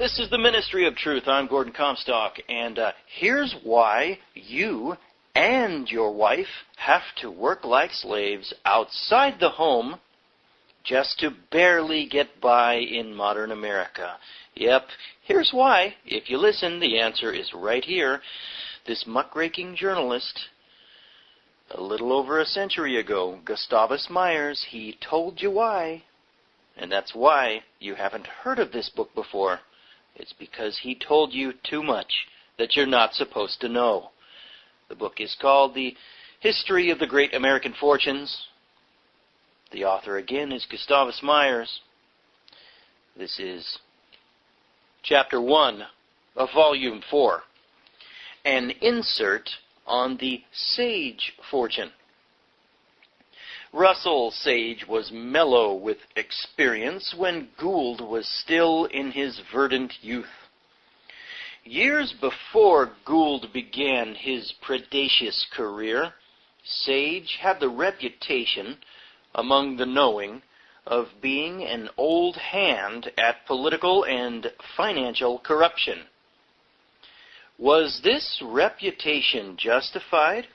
This is the Ministry of Truth. I'm Gordon Comstock, and here's why you and your wife have to work like slaves outside the home just to barely get by in modern America. Yep, here's why. If you listen, the answer is right here. This muckraking journalist, a little over a century ago, Gustavus Myers, he told you why. And that's why you haven't heard of this book before. It's because he told you too much that you're not supposed to know. The book is called The History of the Great American Fortunes. The author again is Gustavus Myers. This is Chapter 1 of Volume 4. An insert on the Sage fortune. Russell Sage was mellow with experience when Gould was still in his verdant youth. Years before Gould began his predacious career, Sage had the reputation, among the knowing, of being an old hand at political and financial corruption. Was this reputation justified?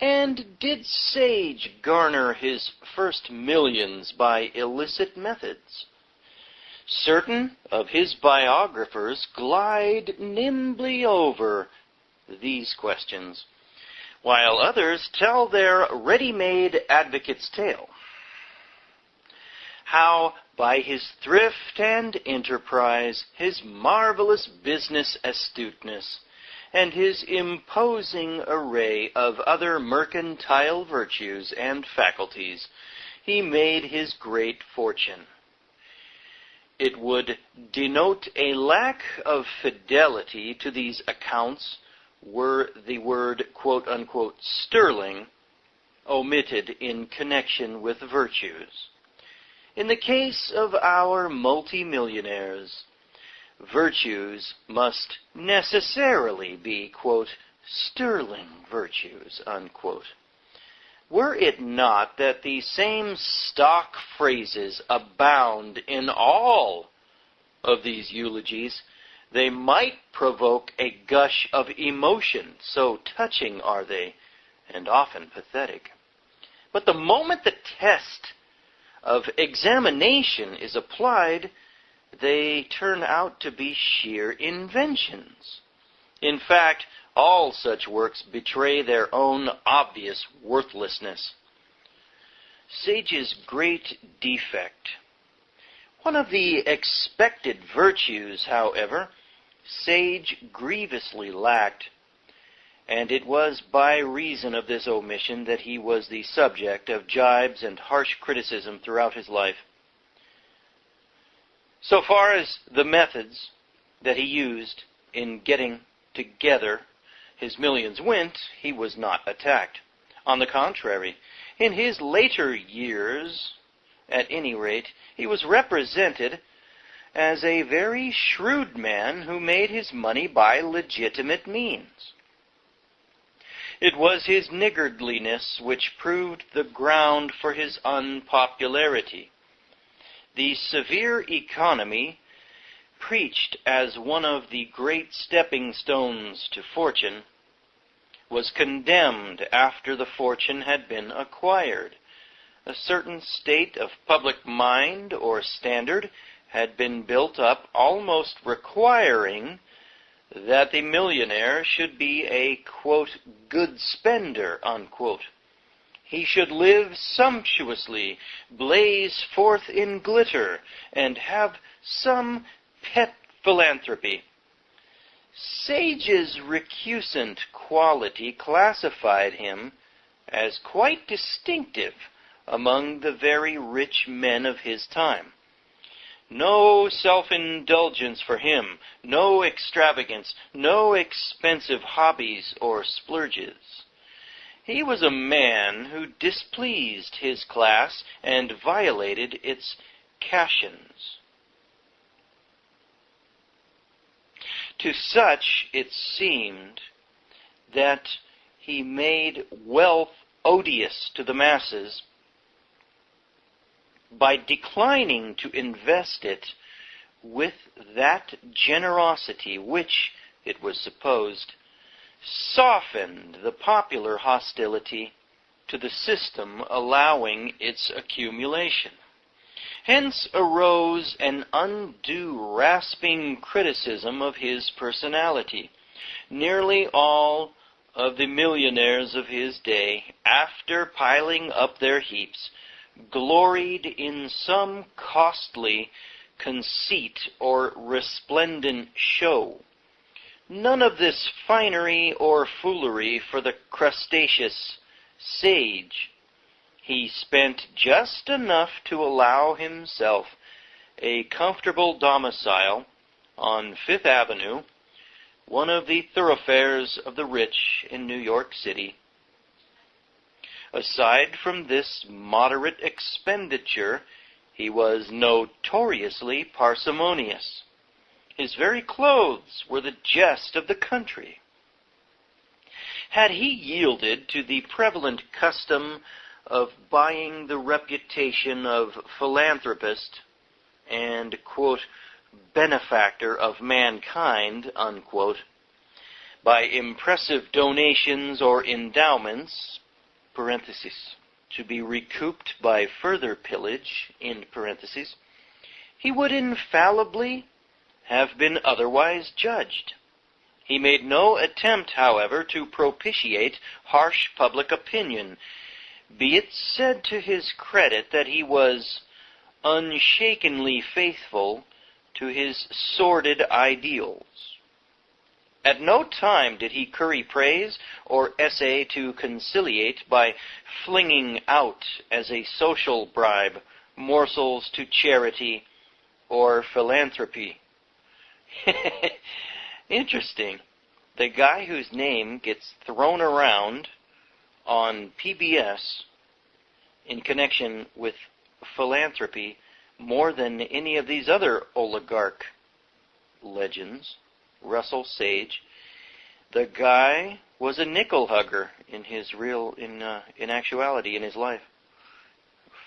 And did Sage garner his first millions by illicit methods? Certain of his biographers glide nimbly over these questions, while others tell their ready-made advocate's tale. How, by his thrift and enterprise, his marvelous business astuteness, and his imposing array of other mercantile virtues and faculties, he made his great fortune. It would denote a lack of fidelity to these accounts were the word, quote-unquote, sterling, omitted in connection with virtues. In the case of our multimillionaires, virtues must necessarily be, quote, sterling virtues, unquote. Were it not that the same stock phrases abound in all of these eulogies, they might provoke a gush of emotion, so touching are they, and often pathetic. But the moment the test of examination is applied, they turn out to be sheer inventions. In fact, all such works betray their own obvious worthlessness. Sage's great defect. One of the expected virtues, however, Sage grievously lacked, and it was by reason of this omission that he was the subject of jibes and harsh criticism throughout his life. So far as the methods that he used in getting together his millions went, he was not attacked. On the contrary, in his later years, at any rate, he was represented as a very shrewd man who made his money by legitimate means. It was his niggardliness which proved the ground for his unpopularity. The severe economy, preached as one of the great stepping stones to fortune, was condemned after the fortune had been acquired. A certain state of public mind or standard had been built up, almost requiring that the millionaire should be a, quote, good spender, unquote. He should live sumptuously, blaze forth in glitter, and have some pet philanthropy. Sage's recusant quality classified him as quite distinctive among the very rich men of his time. No self-indulgence for him, no extravagance, no expensive hobbies or splurges. He was a man who displeased his class and violated its cautions. To such it seemed that he made wealth odious to the masses by declining to invest it with that generosity which, it was supposed, softened the popular hostility to the system allowing its accumulation. Hence arose an undue rasping criticism of his personality. Nearly all of the millionaires of his day, after piling up their heaps, gloried in some costly conceit or resplendent show. None of this finery or foolery for the crustaceous sage. He spent just enough to allow himself a comfortable domicile on Fifth Avenue, one of the thoroughfares of the rich in New York City. Aside from this moderate expenditure, he was notoriously parsimonious. His very clothes were the jest of the country. Had he yielded to the prevalent custom of buying the reputation of philanthropist and, quote, benefactor of mankind, unquote, by impressive donations or endowments, parentheses, to be recouped by further pillage, in parentheses, he would infallibly have been otherwise judged. He made no attempt, however, to propitiate harsh public opinion. Be it said to his credit that he was unshakenly faithful to his sordid ideals. At no time did he curry praise or essay to conciliate by flinging out as a social bribe morsels to charity or philanthropy. Interesting. The guy whose name gets thrown around on PBS in connection with philanthropy more than any of these other oligarch legends, Russell Sage, the guy was a nickel hugger in actuality in his life.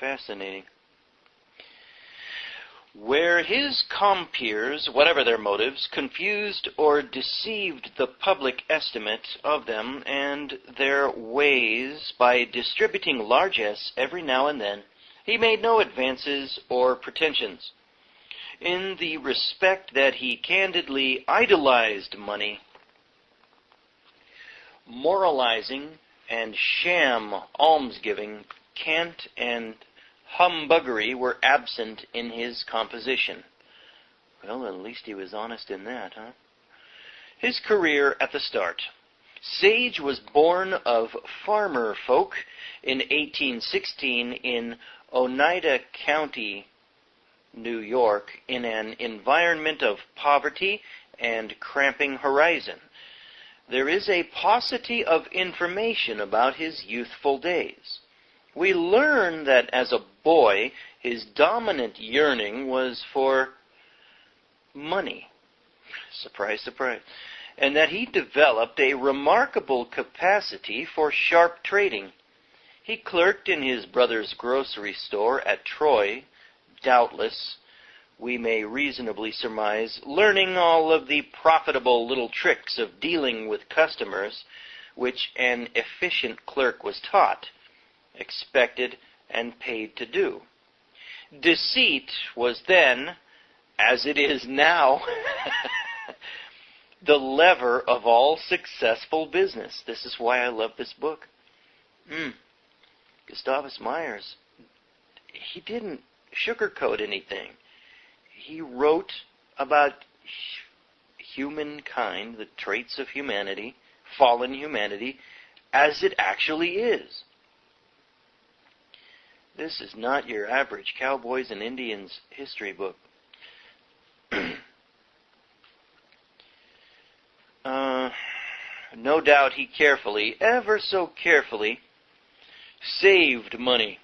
Fascinating. Where his compeers, whatever their motives, confused or deceived the public estimate of them and their ways by distributing largesse every now and then, he made no advances or pretensions. In the respect that he candidly idolized money, moralizing and sham almsgiving, cant and humbuggery were absent in his composition. Well, at least he was honest in that, huh? His career at the start. Sage was born of farmer folk in 1816 in Oneida County, New York, in an environment of poverty and cramping horizon. There is a paucity of information about his youthful days. We learn that as a boy, his dominant yearning was for money. Surprise, surprise. And that he developed a remarkable capacity for sharp trading. He clerked in his brother's grocery store at Troy, doubtless, we may reasonably surmise, learning all of the profitable little tricks of dealing with customers, which an efficient clerk was taught, expected, and paid to do. Deceit was then, as it is now, the lever of all successful business. This is why I love this book. Gustavus Myers, he didn't sugarcoat anything. He wrote about humankind, the traits of humanity, fallen humanity, as it actually is. This is not your average Cowboys and Indians history book. No doubt he carefully, ever so carefully, saved money.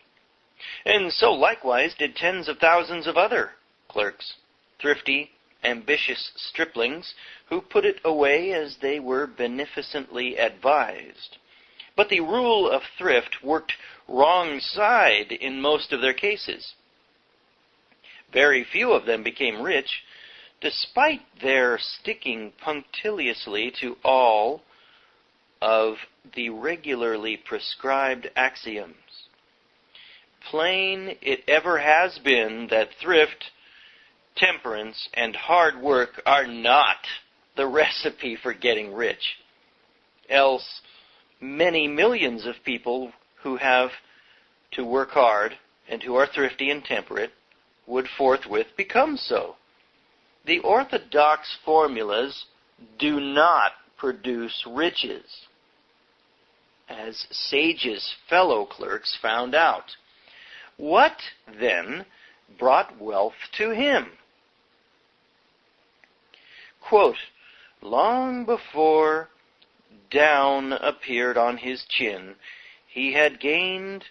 And so likewise did tens of thousands of other clerks, thrifty, ambitious striplings, who put it away as they were beneficently advised. But the rule of thrift worked wrong side in most of their cases. Very few of them became rich, despite their sticking punctiliously to all of the regularly prescribed axioms. Plain it ever has been that thrift, temperance, and hard work are not the recipe for getting rich. Else, many millions of people who have to work hard and who are thrifty and temperate would forthwith become so. The orthodox formulas do not produce riches, as Sage's fellow clerks found out. What, then, brought wealth to him? Quote, long before down appeared on his chin, he had gained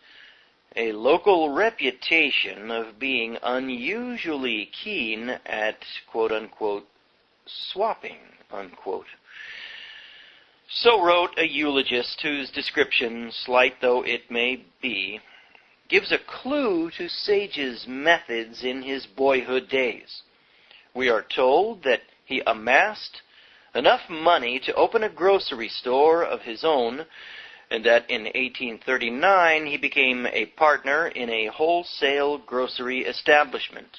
a local reputation of being unusually keen at, quote-unquote, swapping, unquote. So wrote a eulogist whose description, slight though it may be, gives a clue to Sage's methods in his boyhood days. We are told that he amassed enough money to open a grocery store of his own, and that in 1839 he became a partner in a wholesale grocery establishment.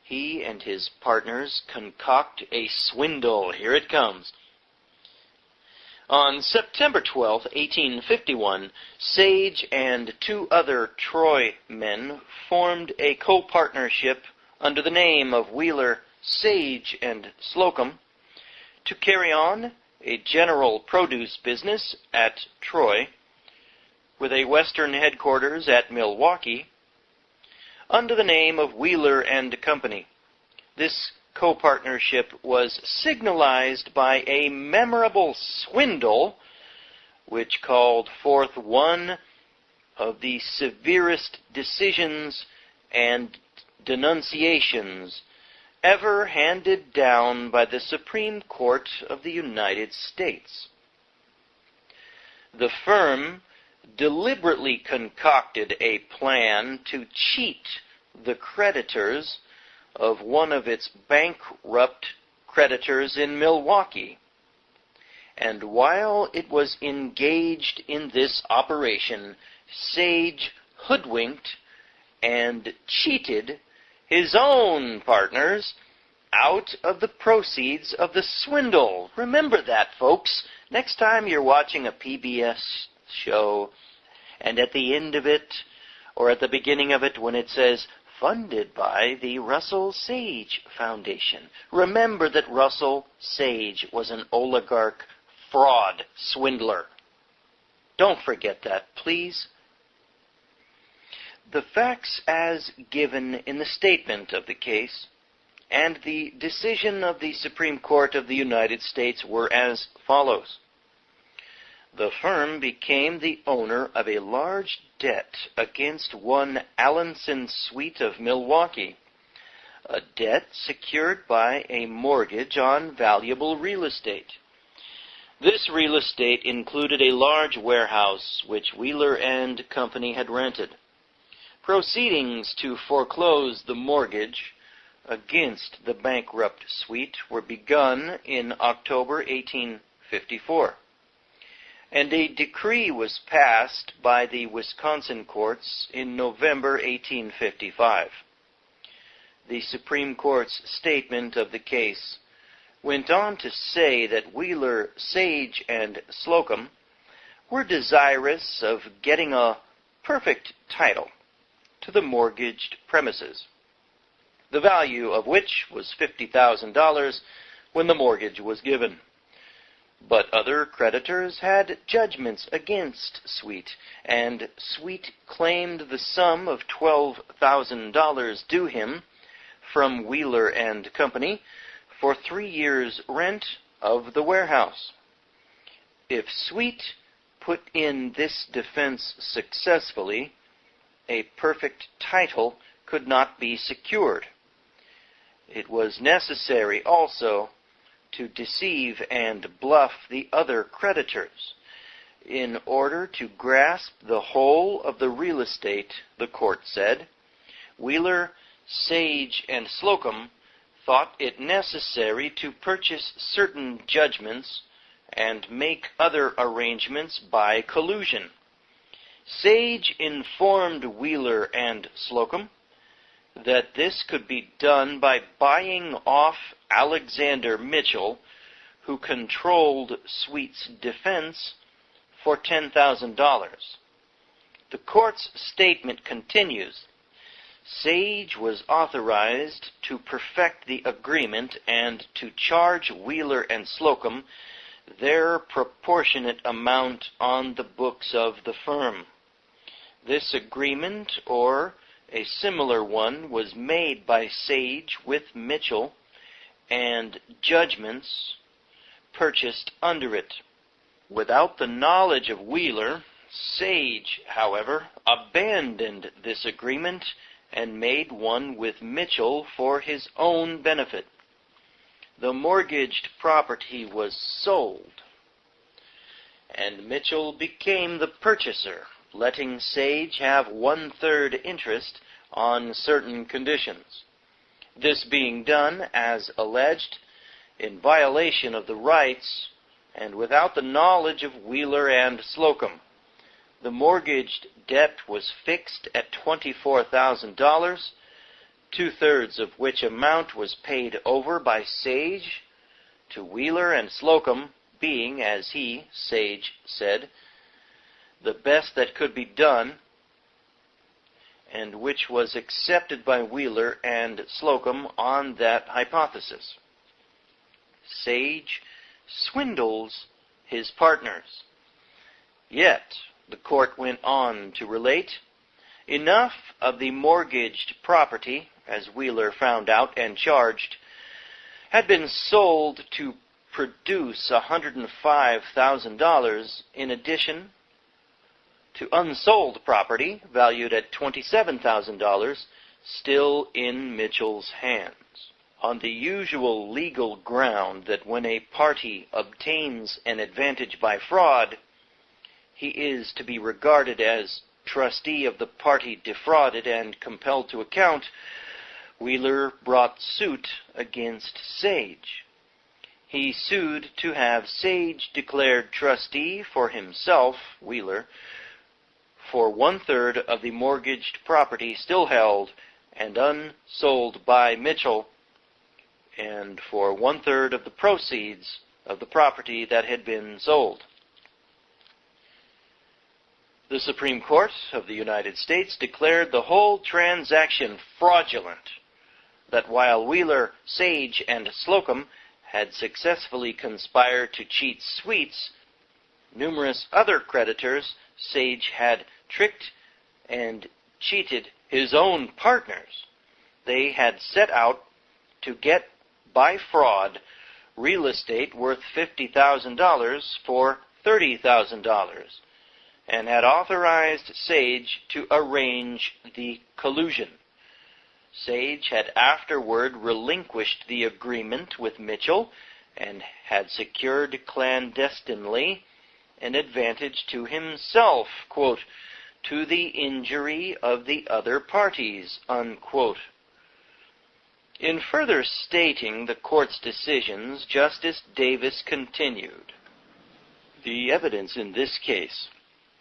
He and his partners concoct a swindle. Here it comes. On September 12, 1851, Sage and two other Troy men formed a co-partnership under the name of Wheeler, Sage, and Slocum to carry on a general produce business at Troy, with a western headquarters at Milwaukee, under the name of Wheeler and Company. This co-partnership was signalized by a memorable swindle which called forth one of the severest decisions and denunciations ever handed down by the Supreme Court of the United States. The firm deliberately concocted a plan to cheat the creditors of one of its bankrupt creditors in Milwaukee. And while it was engaged in this operation, Sage hoodwinked and cheated his own partners out of the proceeds of the swindle. Remember that, folks. Next time you're watching a PBS show, and at the end of it, or at the beginning of it, when it says, funded by the Russell Sage Foundation, remember that Russell Sage was an oligarch fraud swindler. Don't forget that, please. The facts as given in the statement of the case and the decision of the Supreme Court of the United States were as follows. The firm became the owner of a large debt against one Allenson Sweet of Milwaukee, a debt secured by a mortgage on valuable real estate. This real estate included a large warehouse which Wheeler and Company had rented. Proceedings to foreclose the mortgage against the bankrupt Sweet were begun in October 1854, and a decree was passed by the Wisconsin courts in November 1855. The Supreme Court's statement of the case went on to say that Wheeler, Sage, and Slocum were desirous of getting a perfect title to the mortgaged premises, the value of which was $50,000 when the mortgage was given. But other creditors had judgments against Sweet, and Sweet claimed the sum of $12,000 due him from Wheeler and Company for 3 years' rent of the warehouse. If Sweet put in this defense successfully, a perfect title could not be secured. It was necessary also to deceive and bluff the other creditors in order to grasp the whole of the real estate, the court said. Wheeler, Sage and Slocum thought it necessary to purchase certain judgments and make other arrangements by collusion. Sage informed Wheeler and Slocum that this could be done by buying off Alexander Mitchell, who controlled Sweet's defense, for $10,000. The court's statement continues. Sage was authorized to perfect the agreement and to charge Wheeler and Slocum their proportionate amount on the books of the firm. This agreement, or a similar one, was made by Sage with Mitchell, and judgments purchased under it. Without the knowledge of Wheeler, Sage, however, abandoned this agreement and made one with Mitchell for his own benefit. The mortgaged property was sold, and Mitchell became the purchaser, letting Sage have 1/3 interest on certain conditions. This being done, as alleged, in violation of the rights and without the knowledge of Wheeler and Slocum. The mortgaged debt was fixed at $24,000, 2/3 of which amount was paid over by Sage to Wheeler and Slocum, being, as he, Sage, said, the best that could be done, and which was accepted by Wheeler and Slocum on that hypothesis. Sage swindles his partners. Yet, the court went on to relate, enough of the mortgaged property, as Wheeler found out and charged, had been sold to produce $105,000 in addition to unsold property valued at $27,000 still in Mitchell's hands. On the usual legal ground that when a party obtains an advantage by fraud, he is to be regarded as trustee of the party defrauded and compelled to account, Wheeler brought suit against Sage. He sued to have Sage declared trustee for himself, Wheeler, for 1/3 of the mortgaged property still held and unsold by Mitchell, and for 1/3 of the proceeds of the property that had been sold. The Supreme Court of the United States declared the whole transaction fraudulent, that while Wheeler, Sage, and Slocum had successfully conspired to cheat Sweets, numerous other creditors Sage had tricked and cheated his own partners. They had set out to get, by fraud, real estate worth $50,000 for $30,000, and had authorized Sage to arrange the collusion. Sage had afterward relinquished the agreement with Mitchell and had secured clandestinely an advantage to himself, quote, to the injury of the other parties, unquote. In further stating the court's decisions, Justice Davis continued, the evidence in this case,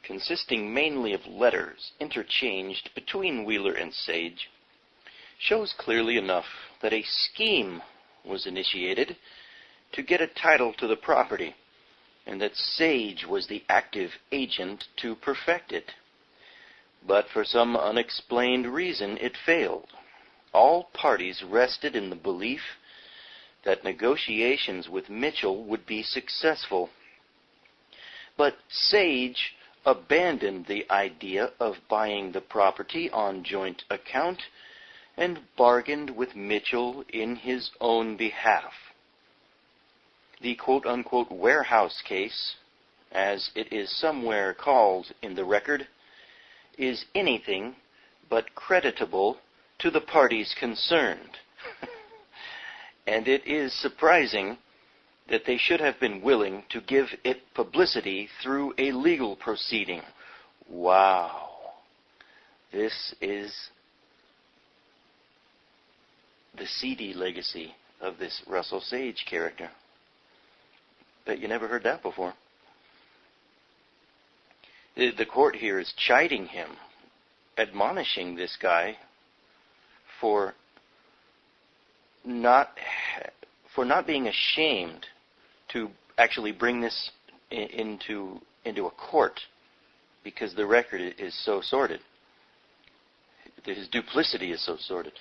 consisting mainly of letters interchanged between Wheeler and Sage, shows clearly enough that a scheme was initiated to get a title to the property, and that Sage was the active agent to perfect it. But for some unexplained reason it failed. All parties rested in the belief that negotiations with Mitchell would be successful. But Sage abandoned the idea of buying the property on joint account and bargained with Mitchell in his own behalf. The quote-unquote warehouse case, as it is somewhere called in the record, is anything but creditable to the parties concerned. And it is surprising that they should have been willing to give it publicity through a legal proceeding. Wow. This is the seedy legacy of this Russell Sage character. Bet you never heard that before. The court here is chiding him, admonishing this guy for not being ashamed to actually bring this into a court, because the record is so sordid. His duplicity is so sordid.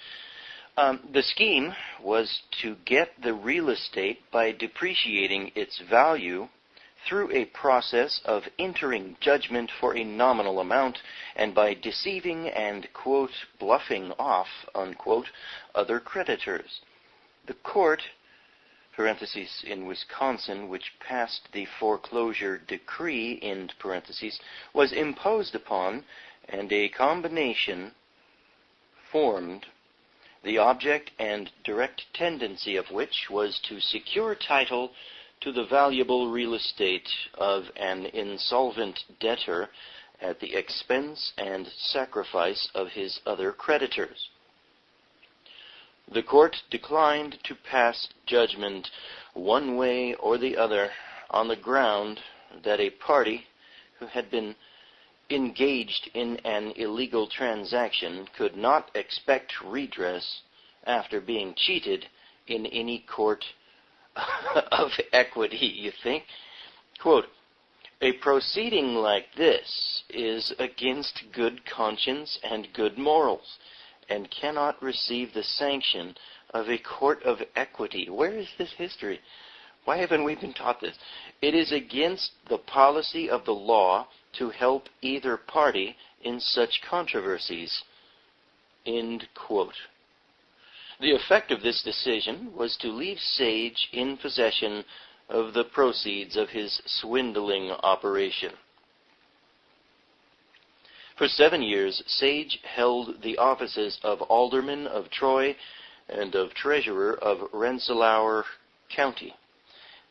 The scheme was to get the real estate by depreciating its value through a process of entering judgment for a nominal amount and by deceiving and, quote, bluffing off, unquote, other creditors. The court, parentheses, in Wisconsin, which passed the foreclosure decree, end parentheses, was imposed upon, and a combination formed, the object and direct tendency of which was to secure title to the valuable real estate of an insolvent debtor at the expense and sacrifice of his other creditors. The court declined to pass judgment one way or the other on the ground that a party who had been engaged in an illegal transaction could not expect redress after being cheated in any court of equity, you think? Quote, a proceeding like this is against good conscience and good morals, and cannot receive the sanction of a court of equity. Where is this history? Why haven't we been taught this? It is against the policy of the law to help either party in such controversies. End quote. The effect of this decision was to leave Sage in possession of the proceeds of his swindling operation. For 7 years, Sage held the offices of Alderman of Troy and of Treasurer of Rensselaer County.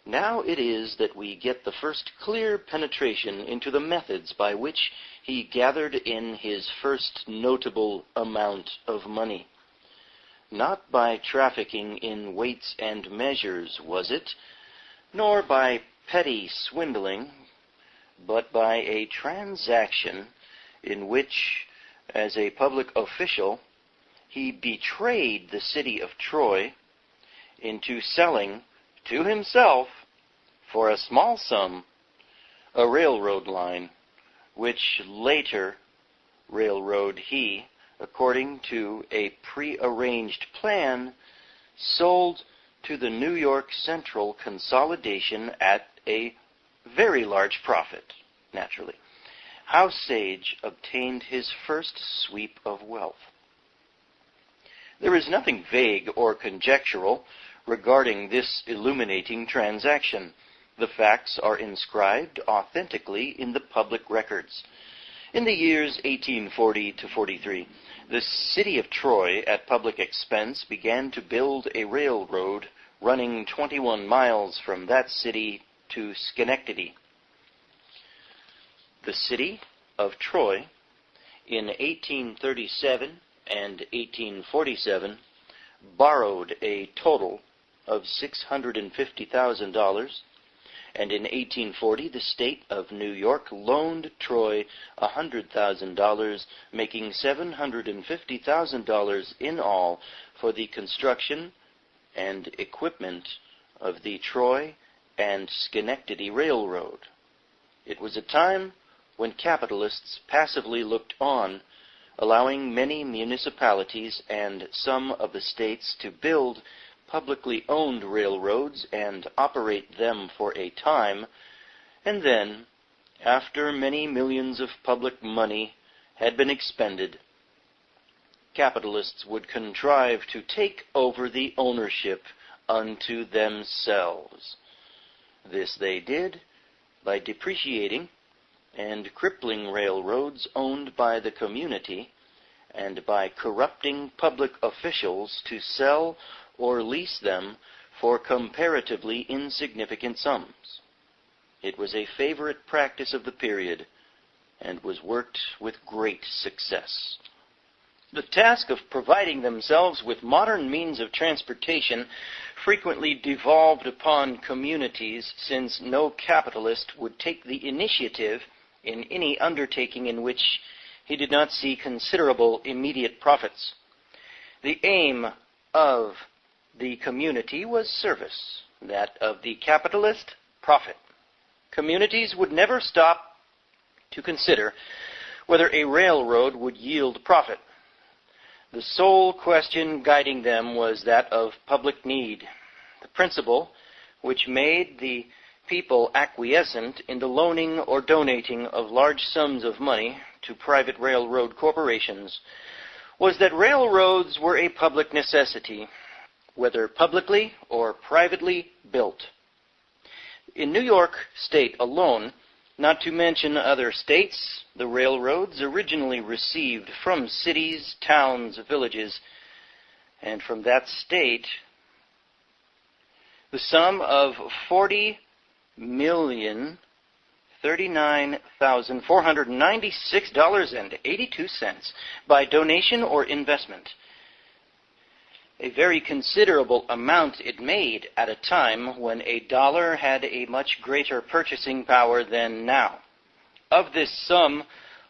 Now it is that we get the first clear penetration into the methods by which he gathered in his first notable amount of money. Not by trafficking in weights and measures, was it, nor by petty swindling, but by a transaction in which, as a public official, he betrayed the city of Troy into selling to himself, for a small sum, a railroad line, which later railroad he, according to a prearranged plan, sold to the New York Central Consolidation at a very large profit, naturally. How Sage obtained his first sweep of wealth. There is nothing vague or conjectural regarding this illuminating transaction. The facts are inscribed authentically in the public records. In the years 1840 to 43, the city of Troy, at public expense, began to build a railroad running 21 miles from that city to Schenectady. The city of Troy, in 1837 and 1847, borrowed a total of $650,000, and in 1840 the state of New York loaned Troy $100,000, making $750,000 in all for the construction and equipment of the Troy and Schenectady Railroad. It was a time when capitalists passively looked on, allowing many municipalities and some of the states to build publicly owned railroads and operate them for a time, and then, after many millions of public money had been expended, capitalists would contrive to take over the ownership unto themselves. This they did by depreciating and crippling railroads owned by the community, and by corrupting public officials to sell or lease them for comparatively insignificant sums. It was a favorite practice of the period, and was worked with great success. The task of providing themselves with modern means of transportation frequently devolved upon communities, since no capitalist would take the initiative in any undertaking in which he did not see considerable immediate profits. The aim of the community was service, that of the capitalist, profit. Communities would never stop to consider whether a railroad would yield profit. The sole question guiding them was that of public need. The principle which made the people acquiescent in the loaning or donating of large sums of money to private railroad corporations was that railroads were a public necessity, whether publicly or privately built. In New York State alone, not to mention other states, the railroads originally received from cities, towns, villages, and from that state, the sum of $40,039,496.82 by donation or investment. A very considerable amount it made at a time when a dollar had a much greater purchasing power than now. Of this sum,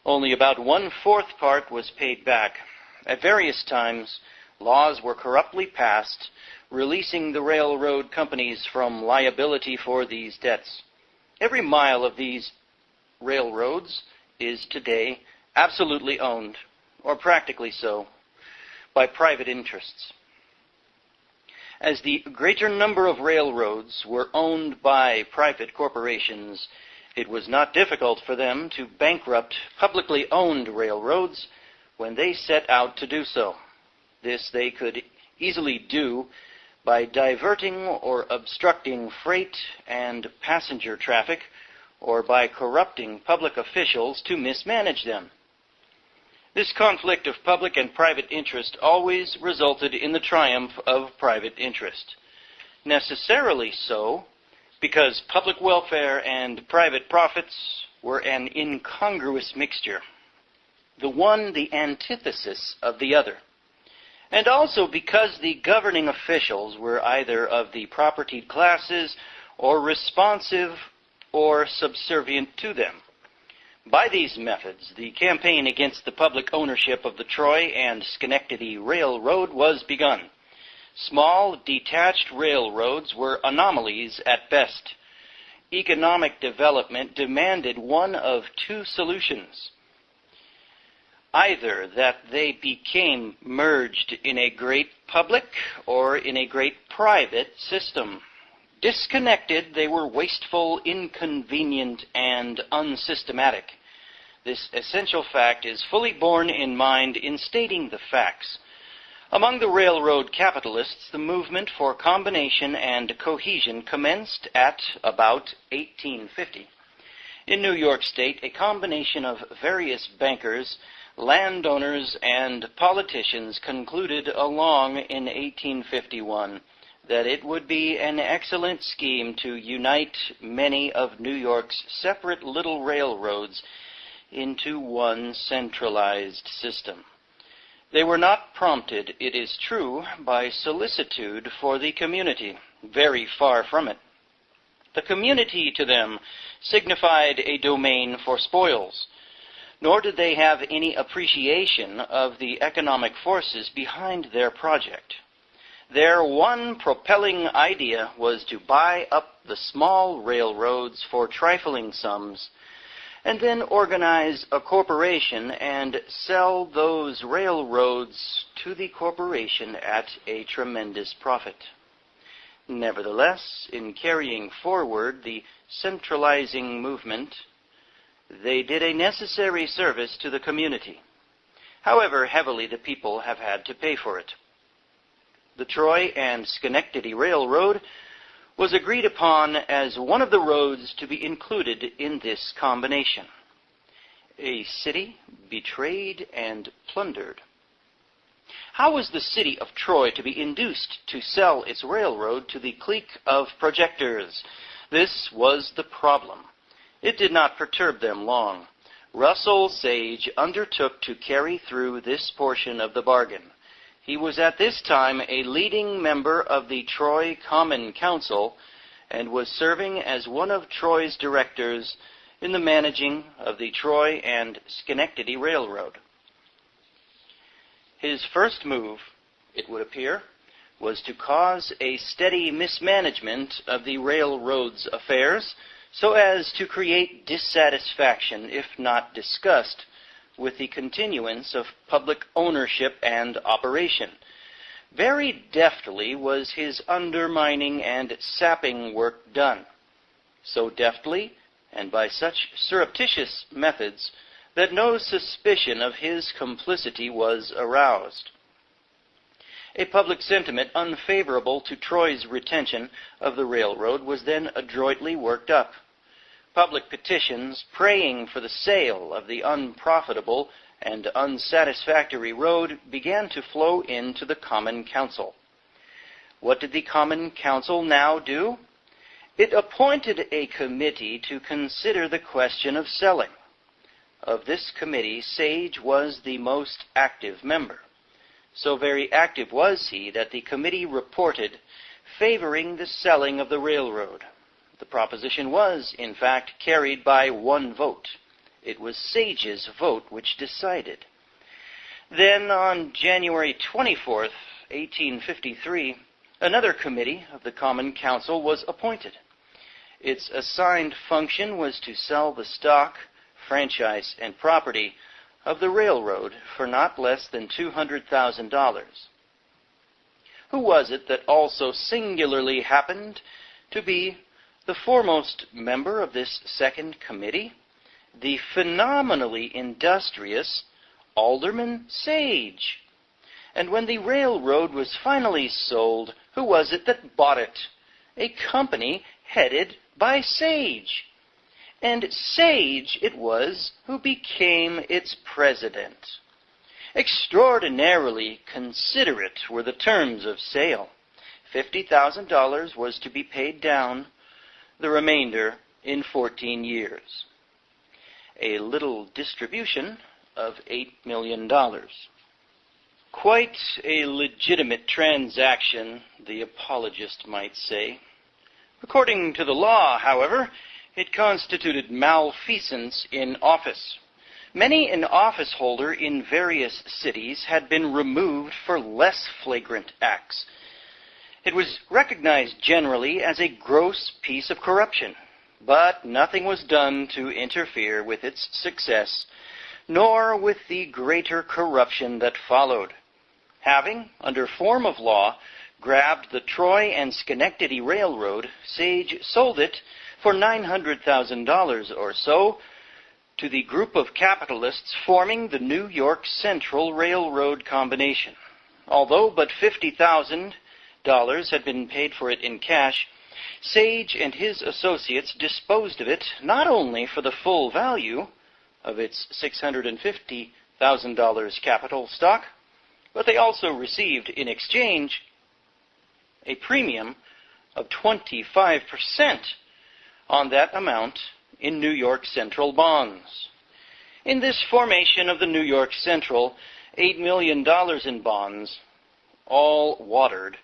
only about 1/4 part was paid back. At various times, laws were corruptly passed, releasing the railroad companies from liability for these debts. Every mile of these railroads is today absolutely owned, or practically so, by private interests. As the greater number of railroads were owned by private corporations, it was not difficult for them to bankrupt publicly owned railroads when they set out to do so. This they could easily do by diverting or obstructing freight and passenger traffic, or by corrupting public officials to mismanage them. This conflict of public and private interest always resulted in the triumph of private interest. Necessarily so, because public welfare and private profits were an incongruous mixture, the one the antithesis of the other. And also because the governing officials were either of the propertied classes or responsive or subservient to them. By these methods, the campaign against the public ownership of the Troy and Schenectady Railroad was begun. Small, detached railroads were anomalies at best. Economic development demanded one of two solutions. Either that they became merged in a great public or in a great private system. Disconnected, they were wasteful, inconvenient, and unsystematic. This essential fact is fully borne in mind in stating the facts. Among the railroad capitalists, the movement for combination and cohesion commenced at about 1850. In New York State, a combination of various bankers, landowners, and politicians concluded along in 1851 that it would be an excellent scheme to unite many of New York's separate little railroads into one centralized system. They were not prompted, it is true, by solicitude for the community. Very far from it. The community to them signified a domain for spoils, nor did they have any appreciation of the economic forces behind their project. Their one propelling idea was to buy up the small railroads for trifling sums, and then organize a corporation and sell those railroads to the corporation at a tremendous profit. Nevertheless, in carrying forward the centralizing movement, they did a necessary service to the community. However heavily the people have had to pay for it. The Troy and Schenectady Railroad was agreed upon as one of the roads to be included in this combination. A city betrayed and plundered. How was the city of Troy to be induced to sell its railroad to the clique of projectors? This was the problem. It did not perturb them long. Russell Sage undertook to carry through this portion of the bargain. He was at this time a leading member of the Troy Common Council and was serving as one of Troy's directors in the managing of the Troy and Schenectady Railroad. His first move, it would appear, was to cause a steady mismanagement of the railroad's affairs so as to create dissatisfaction, if not disgust, with the continuance of public ownership and operation. Very deftly was his undermining and sapping work done. So deftly, and by such surreptitious methods, that no suspicion of his complicity was aroused. A public sentiment unfavorable to Troy's retention of the railroad was then adroitly worked up. Public petitions praying for the sale of the unprofitable and unsatisfactory road began to flow into the Common Council. What did the Common Council now do? It appointed a committee to consider the question of selling. Of this committee, Sage was the most active member. So very active was he that the committee reported favoring the selling of the railroad. The proposition was, in fact, carried by one vote. It was Sage's vote which decided. Then, on January 24th, 1853, another committee of the Common Council was appointed. Its assigned function was to sell the stock, franchise, and property of the railroad for not less than $200,000. Who was it that also singularly happened to be the foremost member of this second committee? The phenomenally industrious Alderman Sage. And when the railroad was finally sold, who was it that bought it? A company headed by Sage. And Sage it was who became its president. Extraordinarily considerate were the terms of sale. $50,000 was to be paid down, the remainder in 14 years. A little distribution of $8 million. Quite a legitimate transaction, the apologist might say. According to the law, however, it constituted malfeasance in office. Many an office holder in various cities had been removed for less flagrant acts. It was recognized generally as a gross piece of corruption, but nothing was done to interfere with its success, nor with the greater corruption that followed. Having, under form of law, grabbed the Troy and Schenectady Railroad, Sage sold it for $900,000 or so to the group of capitalists forming the New York Central Railroad Combination. Although but $50,000 had been paid for it in cash, Sage and his associates disposed of it not only for the full value of its $650,000 capital stock, but they also received in exchange a premium of 25% on that amount in New York Central bonds. In this formation of the New York Central, $8 million in bonds, all watered,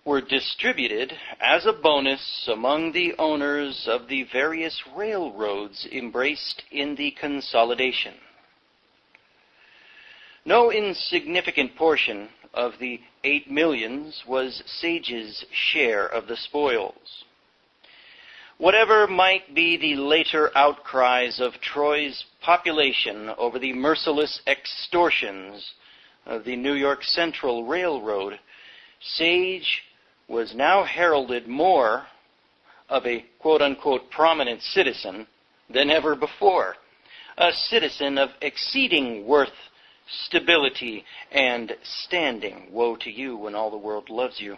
were distributed as a bonus among the owners of the various railroads embraced in the consolidation. No insignificant portion of the $8 million was Sage's share of the spoils. Whatever might be the later outcries of Troy's population over the merciless extortions of the New York Central Railroad, Sage was now heralded more of a quote-unquote prominent citizen than ever before, a citizen of exceeding worth, stability, and standing. Woe to you when all the world loves you.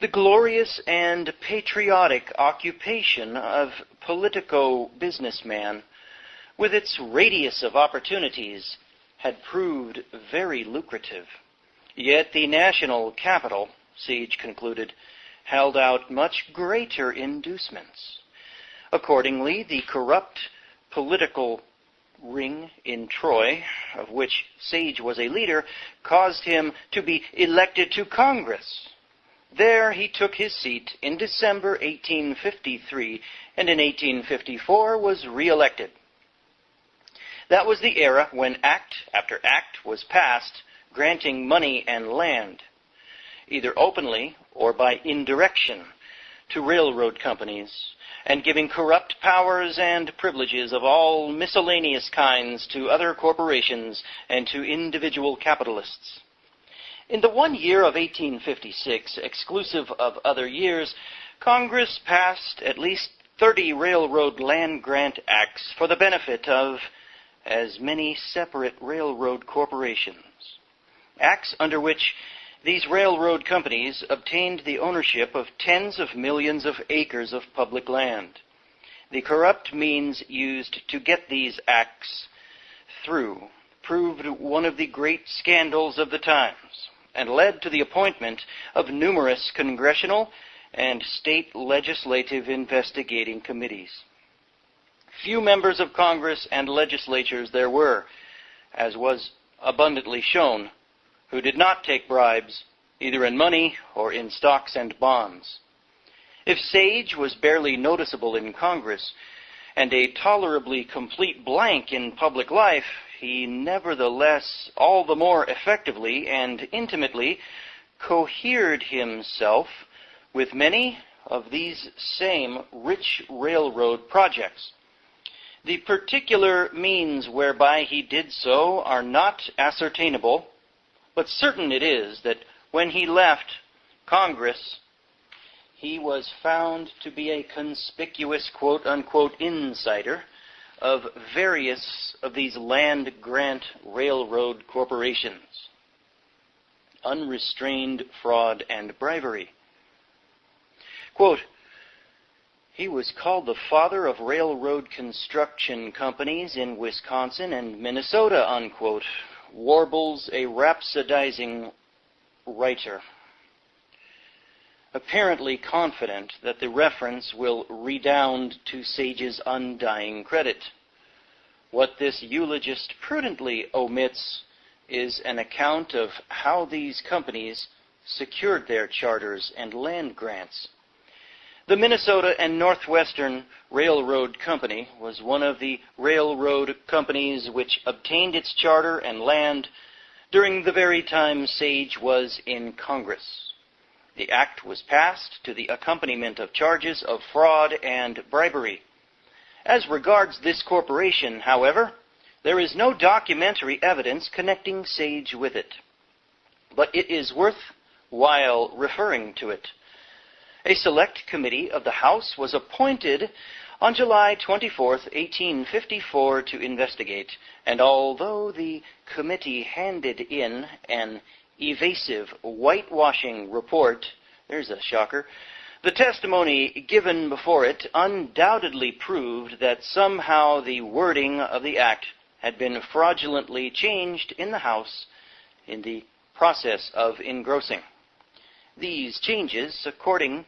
The glorious and patriotic occupation of politico-businessman, with its radius of opportunities, had proved very lucrative. Yet the national capital, Sage concluded, held out much greater inducements. Accordingly, the corrupt political ring in Troy, of which Sage was a leader, caused him to be elected to Congress. There he took his seat in December 1853, and in 1854 was re-elected. That was the era when act after act was passed, granting money and land, either openly or by indirection, to railroad companies, and giving corrupt powers and privileges of all miscellaneous kinds to other corporations and to individual capitalists. In the 1 year of 1856, exclusive of other years, Congress passed at least 30 railroad land grant acts for the benefit of as many separate railroad corporations. Acts under which these railroad companies obtained the ownership of tens of millions of acres of public land. The corrupt means used to get these acts through proved one of the great scandals of the times, and led to the appointment of numerous congressional and state legislative investigating committees. Few members of Congress and legislatures there were, as was abundantly shown, who did not take bribes, either in money or in stocks and bonds. If Sage was barely noticeable in Congress, and a tolerably complete blank in public life, he nevertheless all the more effectively and intimately cohered himself with many of these same rich railroad projects. The particular means whereby he did so are not ascertainable, but certain it is that when he left Congress, he was found to be a conspicuous quote-unquote insider of various of these land grant railroad corporations. Unrestrained fraud and bribery. Quote, he was called the father of railroad construction companies in Wisconsin and Minnesota, unquote, warbles a rhapsodizing writer, apparently confident that the reference will redound to Sage's undying credit. What this eulogist prudently omits is an account of how these companies secured their charters and land grants. The Minnesota and Northwestern Railroad Company was one of the railroad companies which obtained its charter and land during the very time Sage was in Congress. The act was passed to the accompaniment of charges of fraud and bribery. As regards this corporation, however, there is no documentary evidence connecting Sage with it, but it is worthwhile referring to it. A select committee of the House was appointed on July 24, 1854, to investigate, and although the committee handed in an evasive whitewashing report, there's a shocker, the testimony given before it undoubtedly proved that somehow the wording of the act had been fraudulently changed in the House in the process of engrossing. These changes, according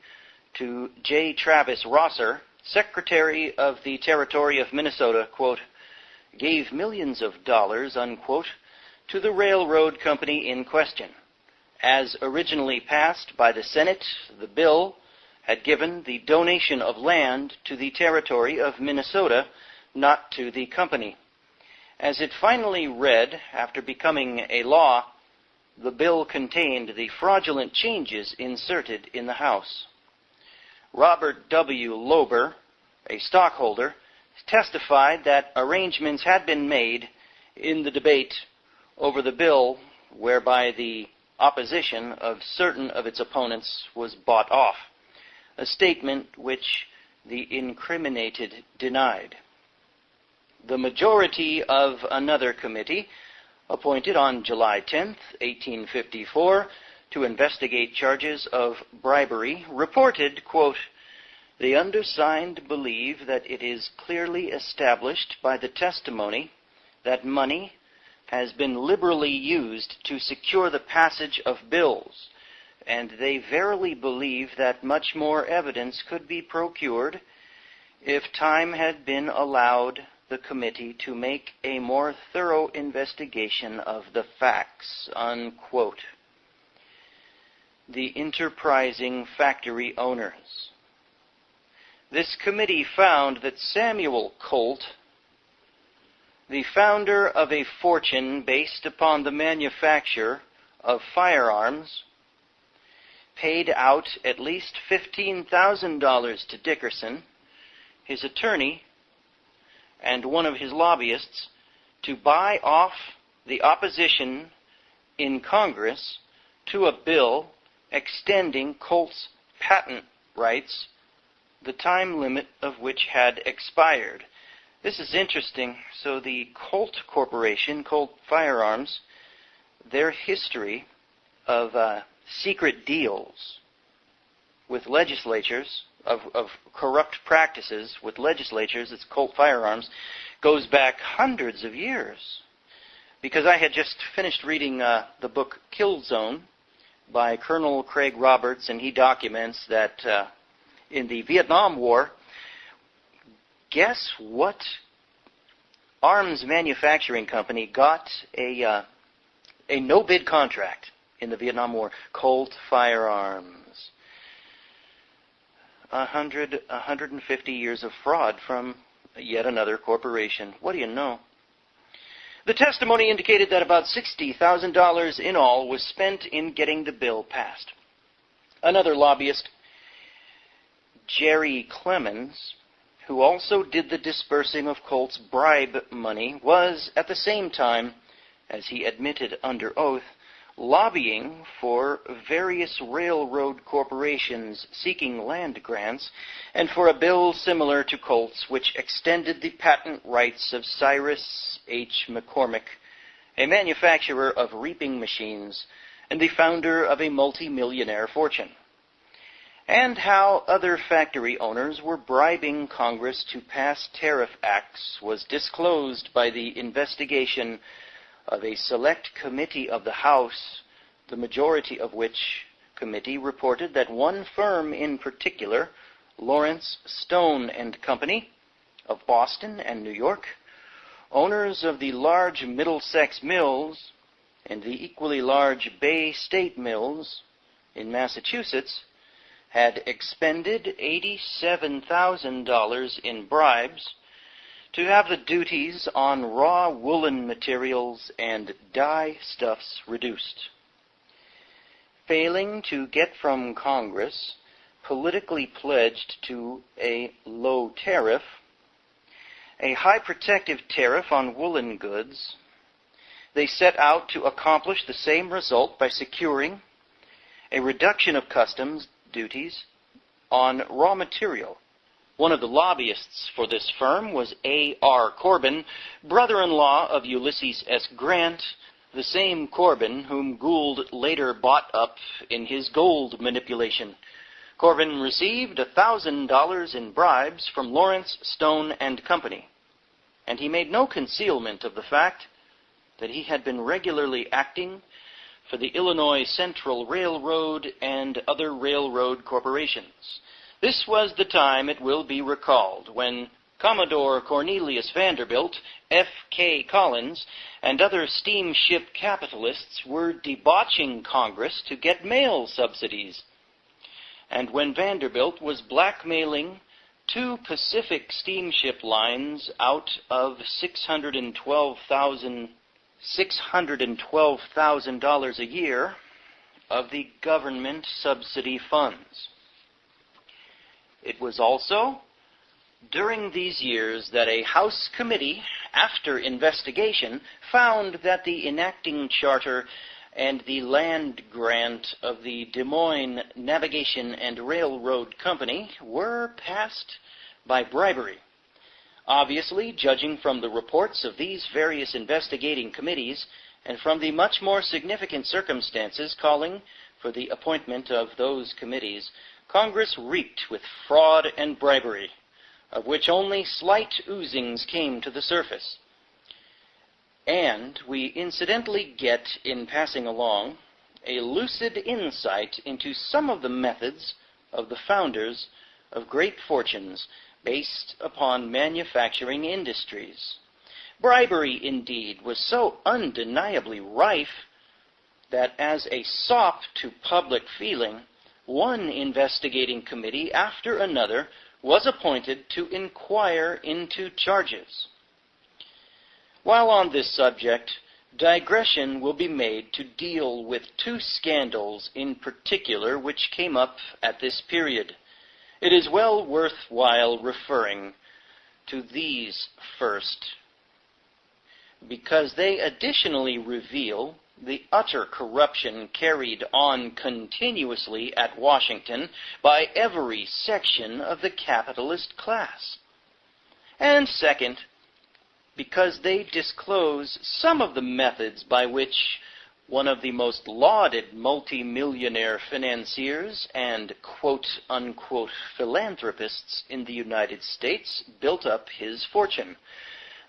to J. Travis Rosser, Secretary of the Territory of Minnesota, quote, gave millions of dollars, unquote, to the railroad company in question. As originally passed by the Senate, the bill had given the donation of land to the Territory of Minnesota, not to the company. As it finally read, after becoming a law, the bill contained the fraudulent changes inserted in the House. Robert W. Lober, a stockholder, testified that arrangements had been made in the debate over the bill whereby the opposition of certain of its opponents was bought off, a statement which the incriminated denied. The majority of another committee, appointed on July 10, 1854, to investigate charges of bribery, reported, quote, the undersigned believe that it is clearly established by the testimony that money has been liberally used to secure the passage of bills, and they verily believe that much more evidence could be procured if time had been allowed the committee to make a more thorough investigation of the facts, unquote. The enterprising factory owners. This committee found that Samuel Colt, the founder of a fortune based upon the manufacture of firearms, paid out at least $15,000 to Dickerson, his attorney, and one of his lobbyists to buy off the opposition in Congress to a bill extending Colt's patent rights, the time limit of which had expired. This is interesting. So the Colt Corporation, Colt Firearms, their history of secret deals with legislatures, of corrupt practices with legislatures, it's Colt Firearms, goes back hundreds of years. Because I had just finished reading the book Kill Zone by Colonel Craig Roberts, and he documents that in the Vietnam War, guess what arms manufacturing company got a no-bid contract in the Vietnam War? Colt Firearms. 150 years of fraud from yet another corporation. What do you know? The testimony indicated that about $60,000 in all was spent in getting the bill passed. Another lobbyist, Jerry Clemens, who also did the disbursing of Colt's bribe money, was at the same time, as he admitted under oath, lobbying for various railroad corporations seeking land grants and for a bill similar to Colt's which extended the patent rights of Cyrus H. McCormick, a manufacturer of reaping machines and the founder of a multi-millionaire fortune, and how other factory owners were bribing Congress to pass tariff acts was disclosed by the investigation of a select committee of the House, the majority of which committee reported that one firm in particular, Lawrence, Stone and Company of Boston and New York, owners of the large Middlesex Mills and the equally large Bay State Mills in Massachusetts, had expended $87,000 in bribes to have the duties on raw woolen materials and dye stuffs reduced. Failing to get from Congress, politically pledged to a low tariff, a high protective tariff on woolen goods, they set out to accomplish the same result by securing a reduction of customs duties on raw material. One of the lobbyists for this firm was A.R. Corbin, brother-in-law of Ulysses S. Grant, the same Corbin whom Gould later bought up in his gold manipulation. Corbin received $1,000 in bribes from Lawrence, Stone and Company, and he made no concealment of the fact that he had been regularly acting for the Illinois Central Railroad and other railroad corporations. This was the time, it will be recalled, when Commodore Cornelius Vanderbilt, F.K. Collins, and other steamship capitalists were debauching Congress to get mail subsidies, and when Vanderbilt was blackmailing 2 Pacific steamship lines out of $612,000 a year of the government subsidy funds. It was also during these years that a House committee, after investigation, found that the enacting charter and the land grant of the Des Moines Navigation and Railroad Company were passed by bribery. Obviously, judging from the reports of these various investigating committees and from the much more significant circumstances calling for the appointment of those committees, Congress reeked with fraud and bribery, of which only slight oozings came to the surface. And we incidentally get, in passing along, a lucid insight into some of the methods of the founders of great fortunes based upon manufacturing industries. Bribery, indeed, was so undeniably rife that as a sop to public feeling, one investigating committee after another was appointed to inquire into charges. While on this subject, digression will be made to deal with two scandals in particular which came up at this period. It is well worthwhile referring to these first, because they additionally reveal the utter corruption carried on continuously at Washington by every section of the capitalist class. And second, because they disclose some of the methods by which one of the most lauded multimillionaire financiers and quote-unquote philanthropists in the United States built up his fortune.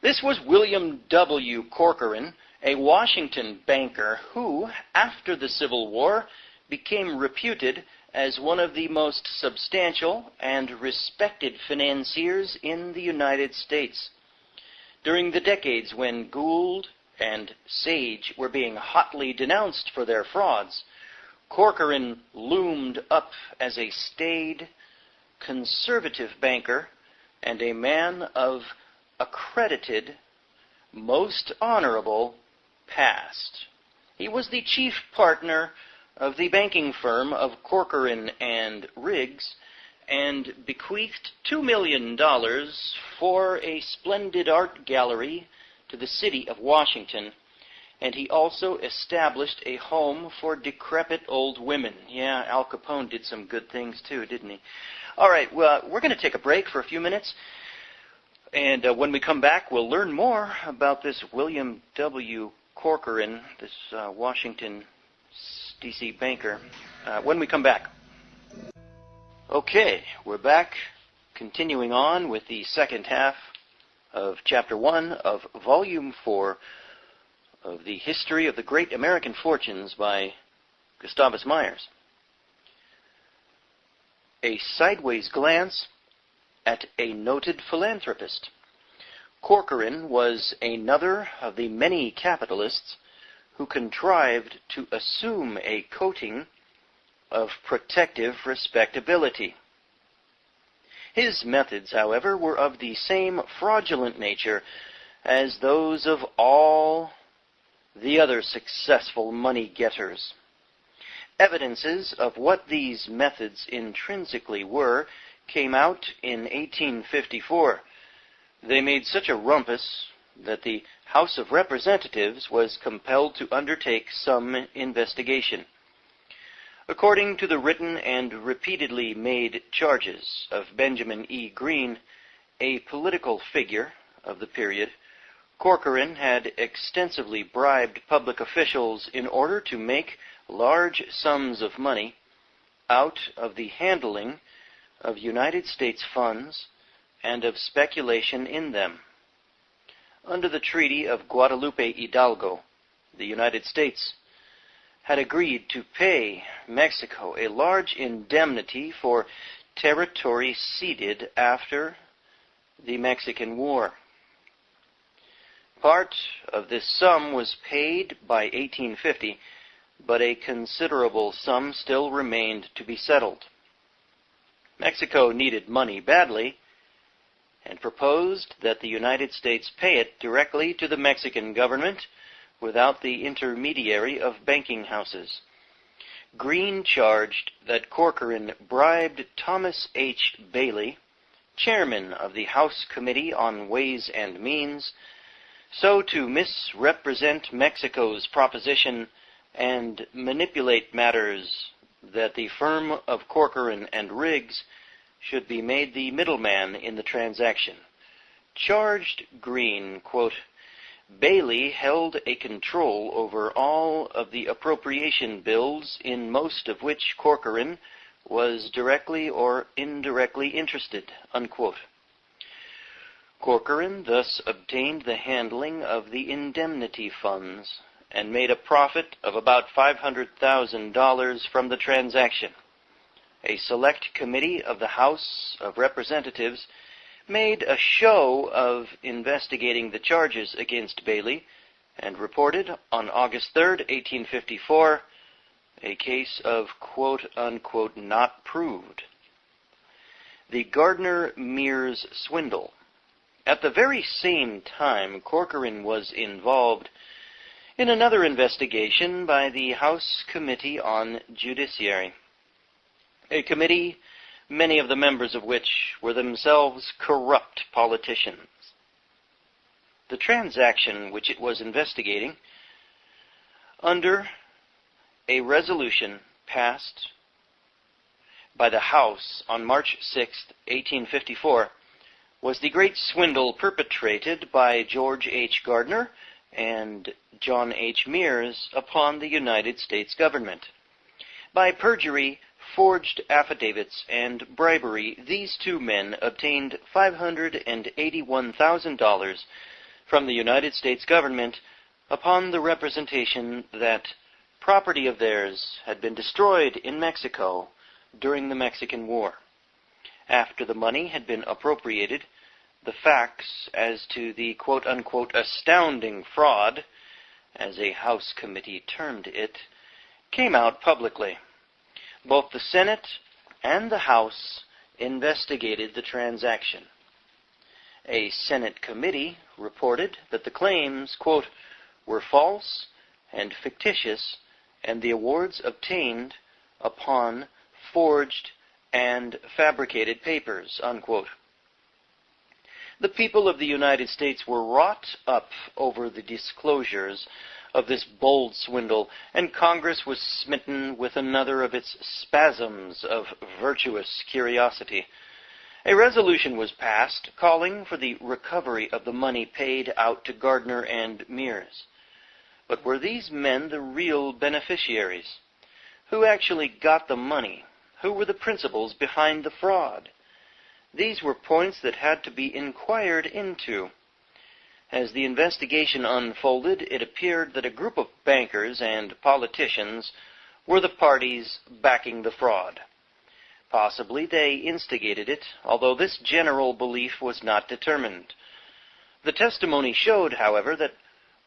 This was William W. Corcoran, a Washington banker who, after the Civil War, became reputed as one of the most substantial and respected financiers in the United States. During the decades when Gould and Sage were being hotly denounced for their frauds, Corcoran loomed up as a staid, conservative banker and a man of accredited, most honorable past. He was the chief partner of the banking firm of Corcoran and Riggs, and bequeathed $2 million for a splendid art gallery to the city of Washington, and he also established a home for decrepit old women. Yeah, Al Capone did some good things too, didn't he? All right, well, we're going to take a break for a few minutes, and when we come back, we'll learn more about this William W. Corcoran, this Washington, D.C. banker, when we come back. Okay, we're back, continuing on with the second half of Chapter 1 of Volume 4 of the History of the Great American Fortunes by Gustavus Myers. A sideways glance at a noted philanthropist. Corcoran was another of the many capitalists who contrived to assume a coating of protective respectability. His methods, however, were of the same fraudulent nature as those of all the other successful money-getters. Evidences of what these methods intrinsically were came out in 1854. They made such a rumpus that the House of Representatives was compelled to undertake some investigation. According to the written and repeatedly made charges of Benjamin E. Greene, a political figure of the period, Corcoran had extensively bribed public officials in order to make large sums of money out of the handling of United States funds and of speculation in them. Under the Treaty of Guadalupe Hidalgo, the United States had agreed to pay Mexico a large indemnity for territory ceded after the Mexican War. Part of this sum was paid by 1850, but a considerable sum still remained to be settled. Mexico needed money badly, and proposed that the United States pay it directly to the Mexican government without the intermediary of banking houses. Greene charged that Corcoran bribed Thomas H. Bailey, chairman of the House Committee on Ways and Means, so to misrepresent Mexico's proposition and manipulate matters that the firm of Corcoran and Riggs should be made the middleman in the transaction. Charged Greene, quote, Bailey held a control over all of the appropriation bills, in most of which Corcoran was directly or indirectly interested, unquote. Corcoran thus obtained the handling of the indemnity funds and made a profit of about $500,000 from the transaction. A select committee of the House of Representatives made a show of investigating the charges against Bailey and reported on August 3rd, 1854, a case of quote-unquote not proved. The Gardner-Mears swindle. At the very same time, Corcoran was involved in another investigation by the House Committee on Judiciary, a committee many of the members of which were themselves corrupt politicians. The transaction which it was investigating, under a resolution passed by the House on March 6, 1854, was the great swindle perpetrated by George H. Gardner and John H. Mears upon the United States government. By perjury, forged affidavits, and bribery, these two men obtained $581,000 from the United States government upon the representation that property of theirs had been destroyed in Mexico during the Mexican War. After the money had been appropriated, the facts as to the quote-unquote astounding fraud, as a House committee termed it, came out publicly. Both the Senate and the House investigated the transaction. A Senate committee reported that the claims, quote, were false and fictitious, and the awards obtained upon forged and fabricated papers, unquote. The people of the United States were wrought up over the disclosures of this bold swindle, and Congress was smitten with another of its spasms of virtuous curiosity. A resolution was passed calling for the recovery of the money paid out to Gardner and Mears. But were these men the real beneficiaries? Who actually got the money? Who were the principals behind the fraud? These were points that had to be inquired into. As the investigation unfolded, it appeared that a group of bankers and politicians were the parties backing the fraud. Possibly they instigated it, although this general belief was not determined. The testimony showed, however, that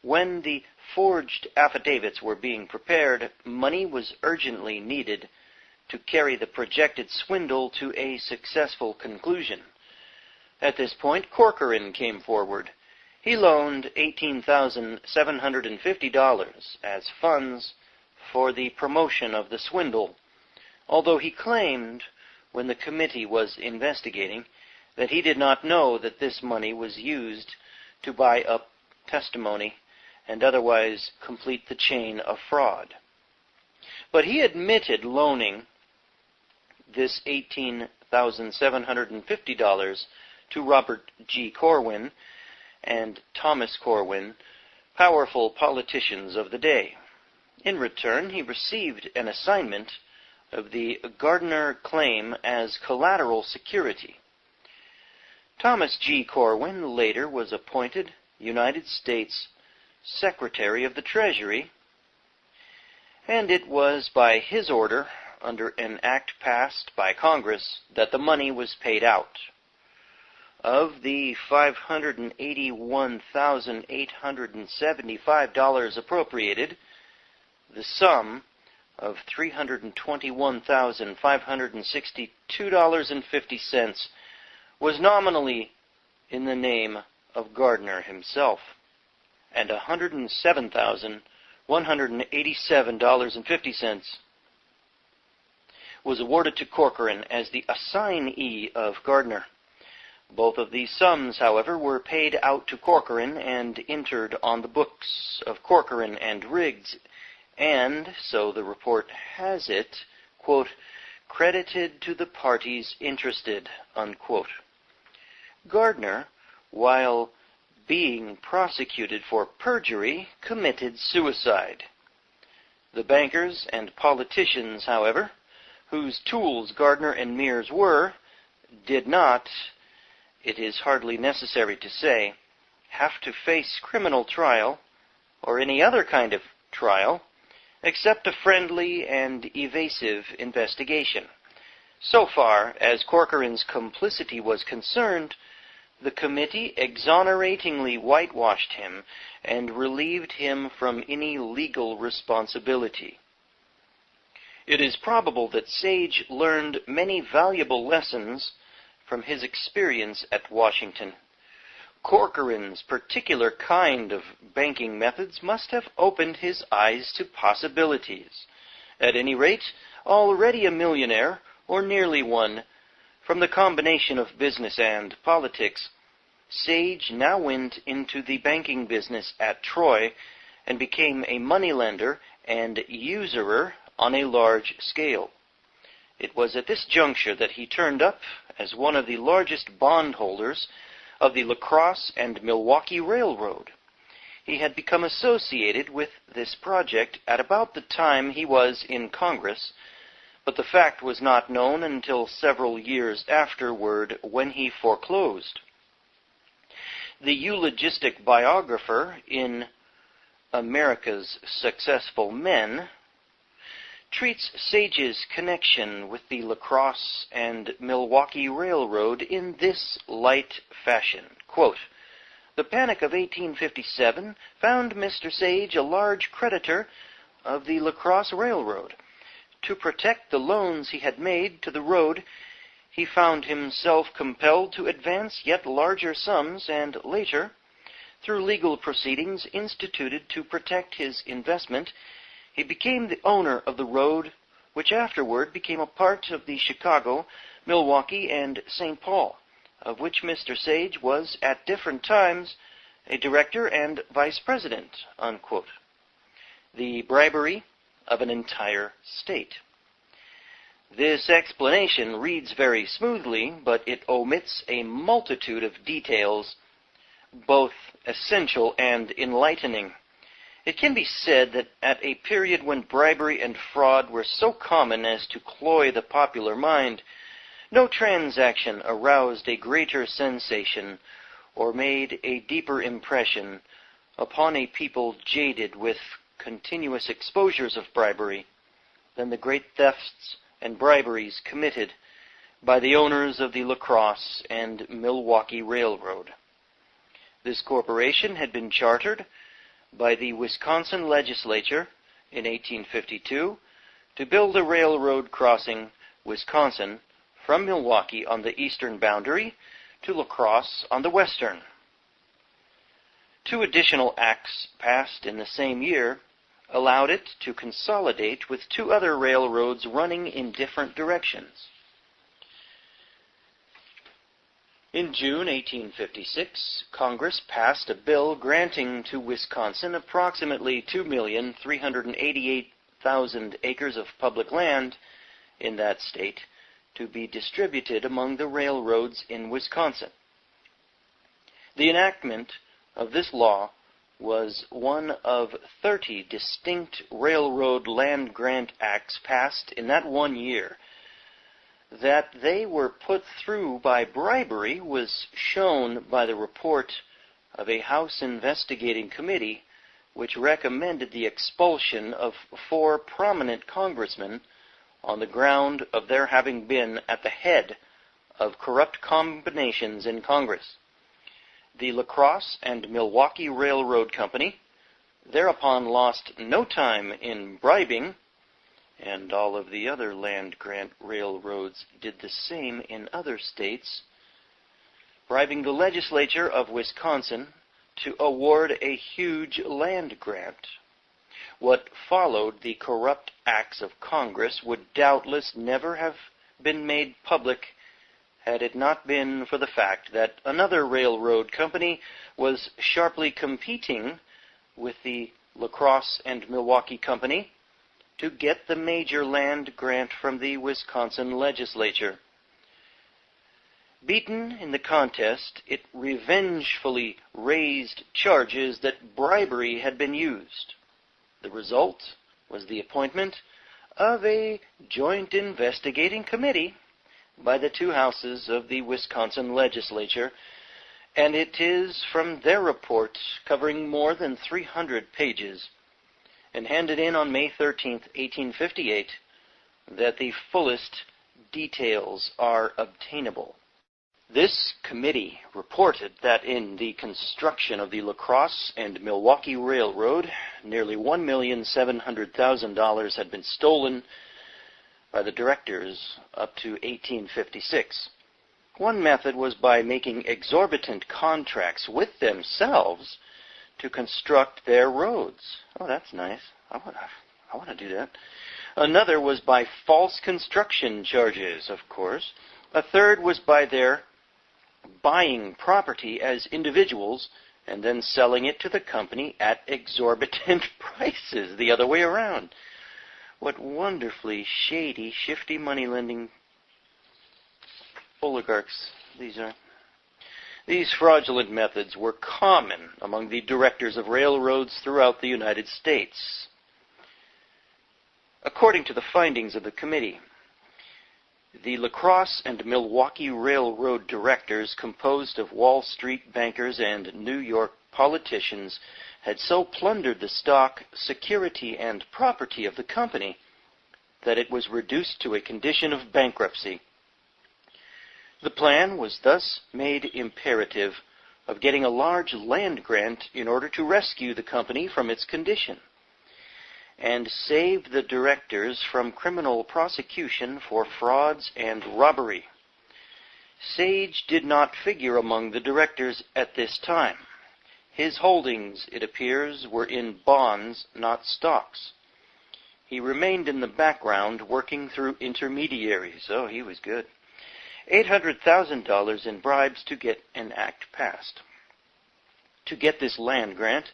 when the forged affidavits were being prepared, money was urgently needed to carry the projected swindle to a successful conclusion. At this point, Corcoran came forward. He loaned $18,750 as funds for the promotion of the swindle, although he claimed, when the committee was investigating, that he did not know that this money was used to buy up testimony and otherwise complete the chain of fraud. But he admitted loaning this $18,750 to Robert G. Corwin and Thomas Corwin, powerful politicians of the day. In return, he received an assignment of the Gardner claim as collateral security. Thomas G. Corwin later was appointed United States Secretary of the Treasury, and it was by his order, under an act passed by Congress, that the money was paid out. Of the $581,875 appropriated, the sum of $321,562.50 was nominally in the name of Gardner himself, and $107,187.50 was awarded to Corcoran as the assignee of Gardner. Both of these sums, however, were paid out to Corcoran and entered on the books of Corcoran and Riggs, and, so the report has it, quote, credited to the parties interested, unquote. Gardner, while being prosecuted for perjury, committed suicide. The bankers and politicians, however, whose tools Gardner and Mears were, did not, it is hardly necessary to say, have to face criminal trial, or any other kind of trial, except a friendly and evasive investigation. So far as Corcoran's complicity was concerned, The committee exoneratingly whitewashed him and relieved him from any legal responsibility. It is probable that Sage learned many valuable lessons from his experience at Washington. Corcoran's particular kind of banking methods must have opened his eyes to possibilities. At any rate, already a millionaire, or nearly one, from the combination of business and politics, Sage now went into the banking business at Troy and became a moneylender and usurer on a large scale. It was at this juncture that he turned up as one of the largest bondholders of the La Crosse and Milwaukee Railroad. He had become associated with this project at about the time he was in Congress, but the fact was not known until several years afterward, when he foreclosed. The eulogistic biographer in America's Successful Men treats Sage's connection with the La Crosse and Milwaukee Railroad in this light fashion. Quote, "The panic of 1857 found Mr. Sage a large creditor of the La Crosse Railroad. To protect the loans he had made to the road, he found himself compelled to advance yet larger sums, and later, through legal proceedings instituted to protect his investment, he became the owner of the road, which afterward became a part of the Chicago, Milwaukee, and St. Paul, of which Mr. Sage was at different times a director and vice president." Unquote. The bribery of an entire state. This explanation reads very smoothly, but it omits a multitude of details, both essential and enlightening. It can be said that at a period when bribery and fraud were so common as to cloy the popular mind, no transaction aroused a greater sensation or made a deeper impression upon a people jaded with continuous exposures of bribery than the great thefts and briberies committed by the owners of the La Crosse and Milwaukee Railroad. This corporation had been chartered by the Wisconsin legislature in 1852 to build a railroad crossing Wisconsin from Milwaukee on the eastern boundary to La Crosse on the western. Two additional acts passed in the same year allowed it to consolidate with two other railroads running in different directions. In June 1856, Congress passed a bill granting to Wisconsin approximately 2,388,000 acres of public land in that state to be distributed among the railroads in Wisconsin. The enactment of this law was one of 30 distinct railroad land grant acts passed in that one year. That they were put through by bribery was shown by the report of a House investigating committee which recommended the expulsion of 4 prominent congressmen on the ground of their having been at the head of corrupt combinations in Congress. The La Crosse and Milwaukee Railroad Company thereupon lost no time in bribing, and all of the other land grant railroads did the same in other states, bribing the legislature of Wisconsin to award a huge land grant. What followed the corrupt acts of Congress would doubtless never have been made public had it not been for the fact that another railroad company was sharply competing with the La Crosse and Milwaukee Company to get the major land grant from the Wisconsin legislature. Beaten in the contest, it revengefully raised charges that bribery had been used. The result was the appointment of a joint investigating committee by the two houses of the Wisconsin legislature, and it is from their report, covering more than 300 pages, and handed in on May 13, 1858, that the fullest details are obtainable. This committee reported that in the construction of the La Crosse and Milwaukee Railroad, nearly $1,700,000 had been stolen by the directors up to 1856. One method was by making exorbitant contracts with themselves to construct their roads. Oh, that's nice. I want to do that. Another was by false construction charges, of course. A third was by their buying property as individuals and then selling it to the company at exorbitant prices, the other way around. What wonderfully shady, shifty money-lending oligarchs these are. These fraudulent methods were common among the directors of railroads throughout the United States. According to the findings of the committee, the La Crosse and Milwaukee Railroad directors, composed of Wall Street bankers and New York politicians, had so plundered the stock, security, and property of the company that it was reduced to a condition of bankruptcy. The plan was thus made imperative of getting a large land grant in order to rescue the company from its condition and save the directors from criminal prosecution for frauds and robbery. Sage did not figure among the directors at this time. His holdings, it appears, were in bonds, not stocks. He remained in the background, working through intermediaries. Oh, he was good. $800,000 in bribes to get an act passed. To get this land grant,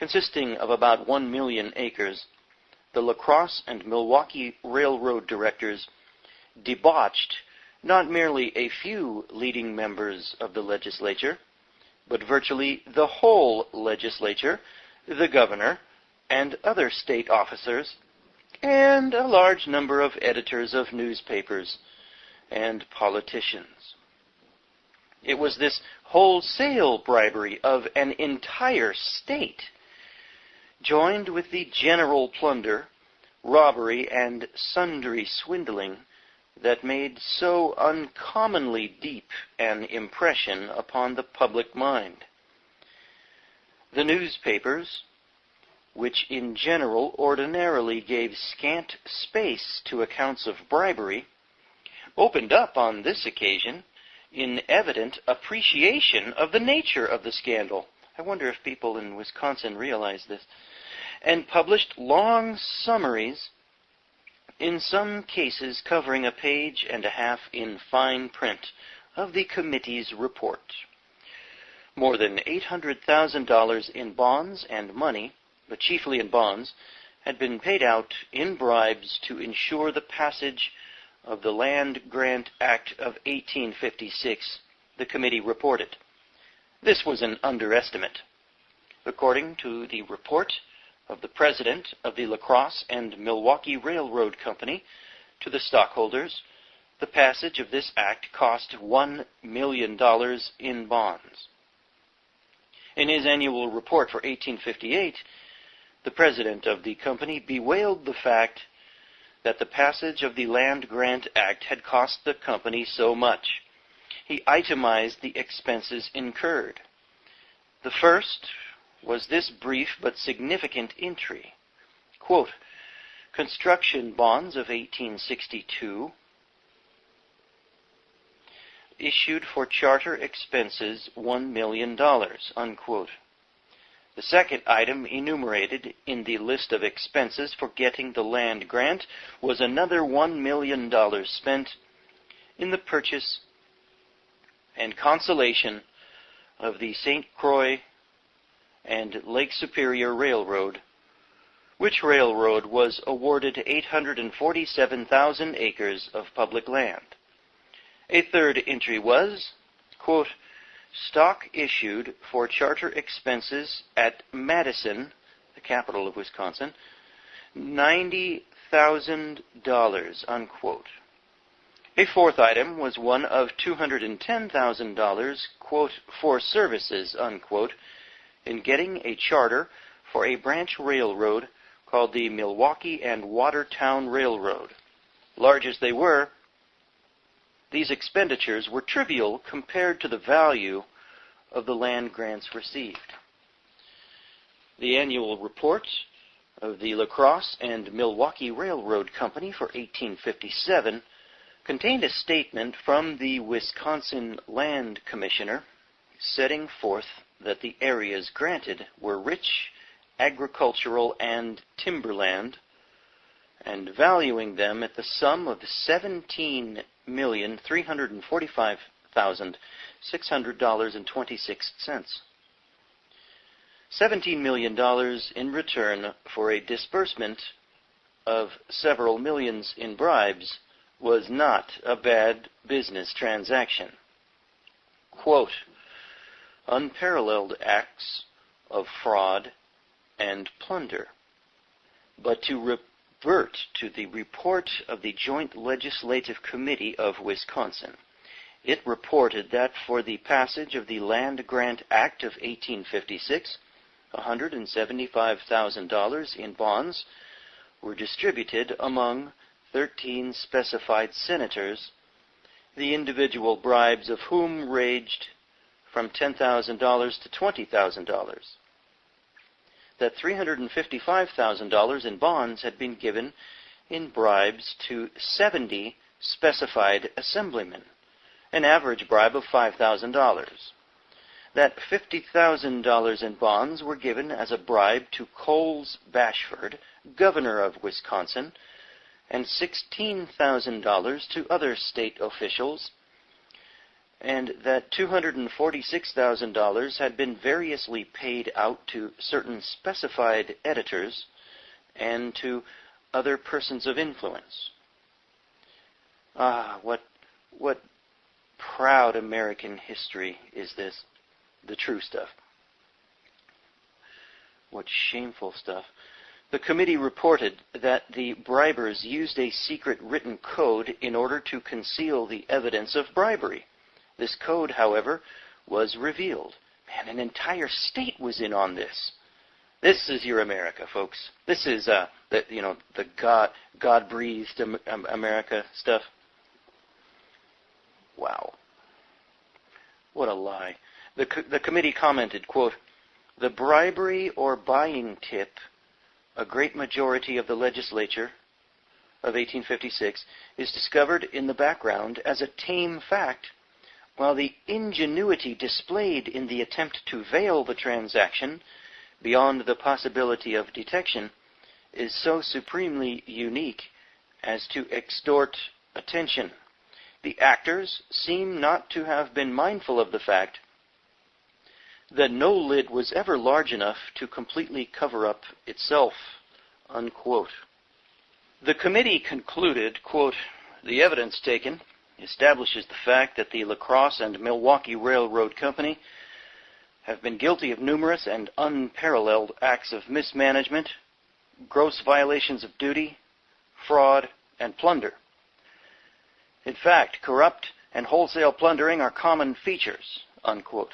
consisting of about 1 million acres, the La Crosse and Milwaukee Railroad directors debauched not merely a few leading members of the legislature, but virtually the whole legislature, the governor, and other state officers, and a large number of editors of newspapers and politicians. It was this wholesale bribery of an entire state, joined with the general plunder, robbery, and sundry swindling, that made so uncommonly deep an impression upon the public mind. The newspapers, which in general ordinarily gave scant space to accounts of bribery, opened up on this occasion in evident appreciation of the nature of the scandal. I wonder if people in Wisconsin realize this. And published long summaries, in some cases covering a page and a half in fine print, of the committee's report. More than $800,000 in bonds and money, but chiefly in bonds, had been paid out in bribes to ensure the passage of the Land Grant Act of 1856, the committee reported. This was an underestimate. According to the report of the president of the La Crosse and Milwaukee Railroad Company to the stockholders, the passage of this act cost $1 million in bonds. In his annual report for 1858, the president of the company bewailed the fact that the passage of the Land Grant Act had cost the company so much. He itemized the expenses incurred. The first was this brief but significant entry. Quote, construction bonds of 1862 issued for charter expenses $1 million, unquote. The second item enumerated in the list of expenses for getting the land grant was another $1 million spent in the purchase and consolation of the St. Croix and Lake Superior Railroad, which railroad was awarded 847,000 acres of public land. A third entry was, quote, stock issued for charter expenses at Madison, the capital of Wisconsin, $90,000, unquote. A fourth item was one of $210,000, quote, for services, unquote, in getting a charter for a branch railroad called the Milwaukee and Watertown Railroad. Large as they were, these expenditures were trivial compared to the value of the land grants received. The annual report of the La Crosse and Milwaukee Railroad Company for 1857 contained a statement from the Wisconsin Land Commissioner setting forth that the areas granted were rich agricultural and timberland, and valuing them at the sum of $17,345,600.26. $17 million in return for a disbursement of several millions in bribes was not a bad business transaction. Quote, unparalleled acts of fraud and plunder. But to revert to the report of the Joint Legislative Committee of Wisconsin, it reported that for the passage of the Land Grant Act of 1856, $175,000 in bonds were distributed among 13 specified senators, the individual bribes of whom ranged from $10,000 to $20,000. That $355,000 in bonds had been given in bribes to 70 specified assemblymen, an average bribe of $5,000. That $50,000 in bonds were given as a bribe to Coles Bashford, governor of Wisconsin, and $16,000 to other state officials, and that $246,000 had been variously paid out to certain specified editors and to other persons of influence. Ah, what proud American history is this? The true stuff. What shameful stuff. The committee reported that the bribers used a secret written code in order to conceal the evidence of bribery. This code, however, was revealed. Man, an entire state was in on this. This is your America, folks. This is the God-breathed America stuff. Wow. What a lie. The committee commented, quote, the bribery or buying tip, a great majority of the legislature of 1856, is discovered in the background as a tame fact, while the ingenuity displayed in the attempt to veil the transaction beyond the possibility of detection is so supremely unique as to extort attention. The actors seem not to have been mindful of the fact that no lid was ever large enough to completely cover up itself, unquote. The committee concluded, quote, the evidence taken establishes the fact that the La Crosse and Milwaukee Railroad Company have been guilty of numerous and unparalleled acts of mismanagement, gross violations of duty, fraud, and plunder. In fact, corrupt and wholesale plundering are common features, unquote.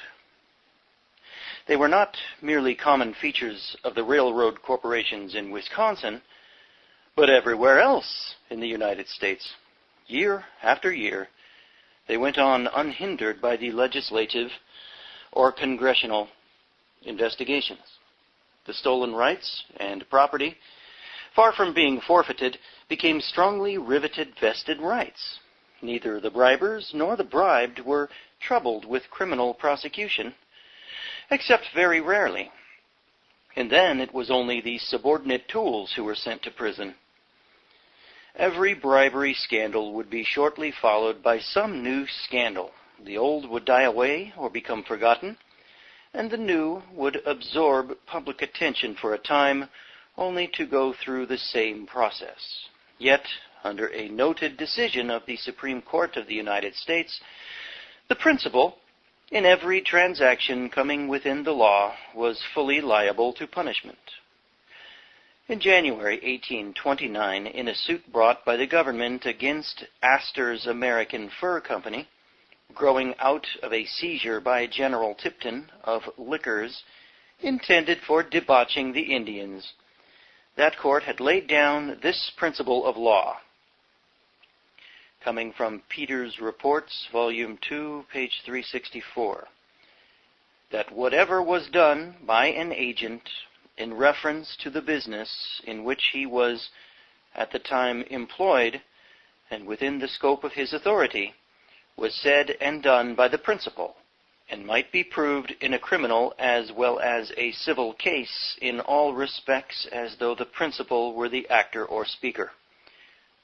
They were not merely common features of the railroad corporations in Wisconsin, but everywhere else in the United States. Year after year, they went on unhindered by the legislative or congressional investigations. The stolen rights and property, far from being forfeited, became strongly riveted vested rights. Neither the bribers nor the bribed were troubled with criminal prosecution, except very rarely. And then it was only the subordinate tools who were sent to prison. Every bribery scandal would be shortly followed by some new scandal. The old would die away or become forgotten, and the new would absorb public attention for a time, only to go through the same process. Yet, under a noted decision of the Supreme Court of the United States, the principal, in every transaction coming within the law, was fully liable to punishment. In January 1829, in a suit brought by the government against Astor's American Fur Company, growing out of a seizure by General Tipton of liquors intended for debauching the Indians, that court had laid down this principle of law. coming from Peter's Reports, Volume 2, page 364, that whatever was done by an agent in reference to the business in which he was at the time employed and within the scope of his authority was said and done by the principal, and might be proved in a criminal as well as a civil case in all respects as though the principal were the actor or speaker.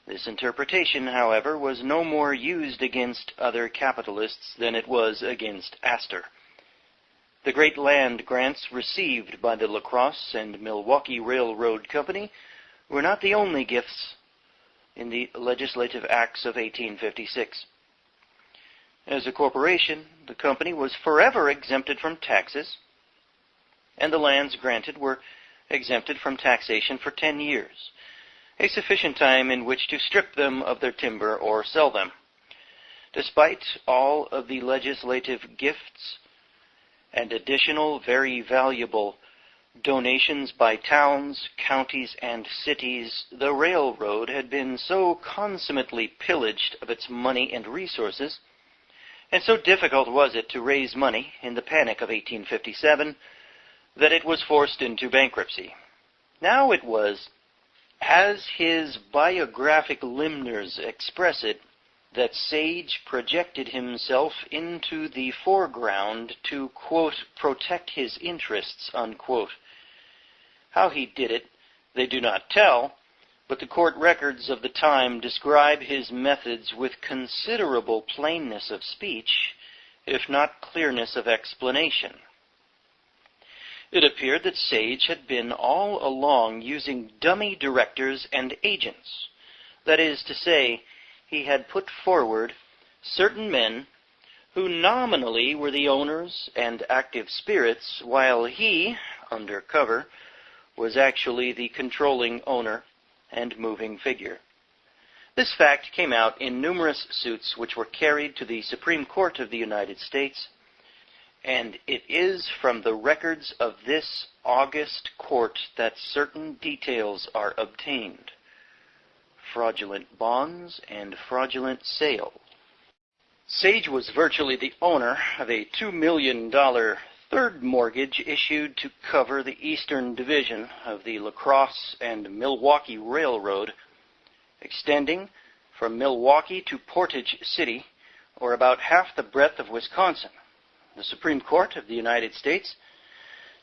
This interpretation, however, was no more used against other capitalists than it was against Astor. The great land grants received by the La Crosse and Milwaukee Railroad Company were not the only gifts in the legislative acts of 1856. As a corporation, the company was forever exempted from taxes, and the lands granted were exempted from taxation for 10 years, a sufficient time in which to strip them of their timber or sell them. Despite all of the legislative gifts and additional very valuable donations by towns, counties, and cities, the railroad had been so consummately pillaged of its money and resources, and so difficult was it to raise money in the panic of 1857, that it was forced into bankruptcy. Now it was, as his biographic limners express it, that Sage projected himself into the foreground to, quote, protect his interests, unquote. How he did it, they do not tell, but the court records of the time describe his methods with considerable plainness of speech, if not clearness of explanation. It appeared that Sage had been all along using dummy directors and agents. That is to say, he had put forward certain men who nominally were the owners and active spirits, while he, under cover, was actually the controlling owner and moving figure. This fact came out in numerous suits which were carried to the Supreme Court of the United States, and it is from the records of this august court that certain details are obtained: fraudulent bonds and fraudulent sale. Sage was virtually the owner of a $2 million third mortgage issued to cover the eastern division of the La Crosse and Milwaukee Railroad, extending from Milwaukee to Portage City, or about half the breadth of Wisconsin. The Supreme Court of the United States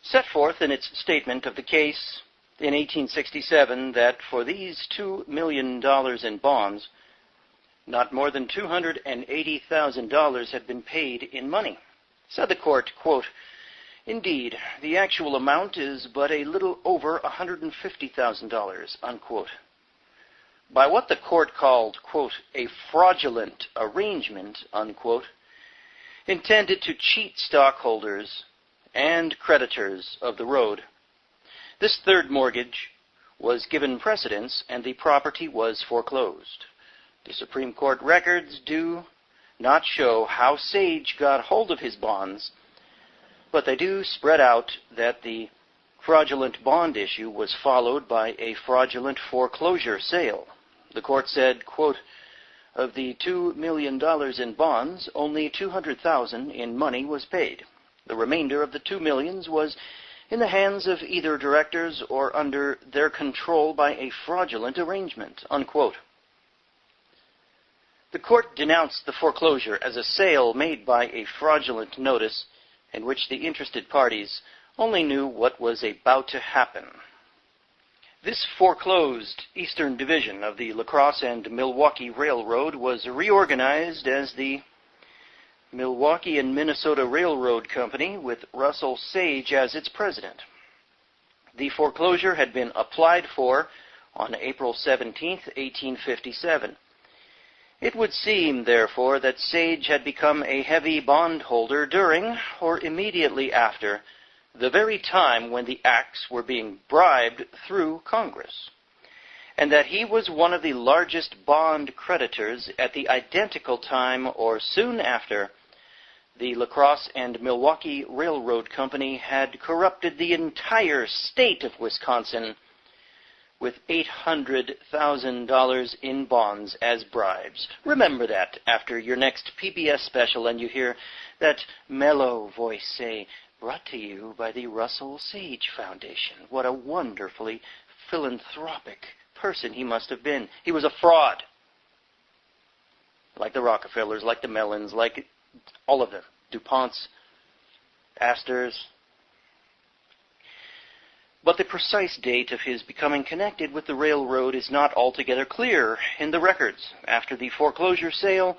set forth in its statement of the case in 1867 that for these $2 million in bonds, not more than $280,000 had been paid in money. Said the court, quote, "Indeed, the actual amount is but a little over $150,000, unquote. By what the court called, quote, a fraudulent arrangement, unquote, intended to cheat stockholders and creditors of the road. This third mortgage was given precedence, and the property was foreclosed. The Supreme Court records do not show how Sage got hold of his bonds, but they do spread out that the fraudulent bond issue was followed by a fraudulent foreclosure sale. The court said, quote, of the $2 million in bonds, only $200,000 in money was paid. The remainder of the $2 million was in the hands of either directors or under their control by a fraudulent arrangement, unquote. The court denounced the foreclosure as a sale made by a fraudulent notice in which the interested parties only knew what was about to happen. This foreclosed eastern division of the La Crosse and Milwaukee Railroad was reorganized as the Milwaukee and Minnesota Railroad Company, with Russell Sage as its president. The foreclosure had been applied for on April 17, 1857. It would seem, therefore, that Sage had become a heavy bondholder during, or immediately after, the very time when the acts were being bribed through Congress, and that he was one of the largest bond creditors at the identical time or soon after the La Crosse and Milwaukee Railroad Company had corrupted the entire state of Wisconsin with $800,000 in bonds as bribes. Remember that after your next PBS special and you hear that mellow voice say, "Brought to you by the Russell Sage Foundation." What a wonderfully philanthropic person he must have been. He was a fraud. Like the Rockefellers, like the Mellons, like all of them. DuPonts, Astors. But the precise date of his becoming connected with the railroad is not altogether clear in the records. After the foreclosure sale,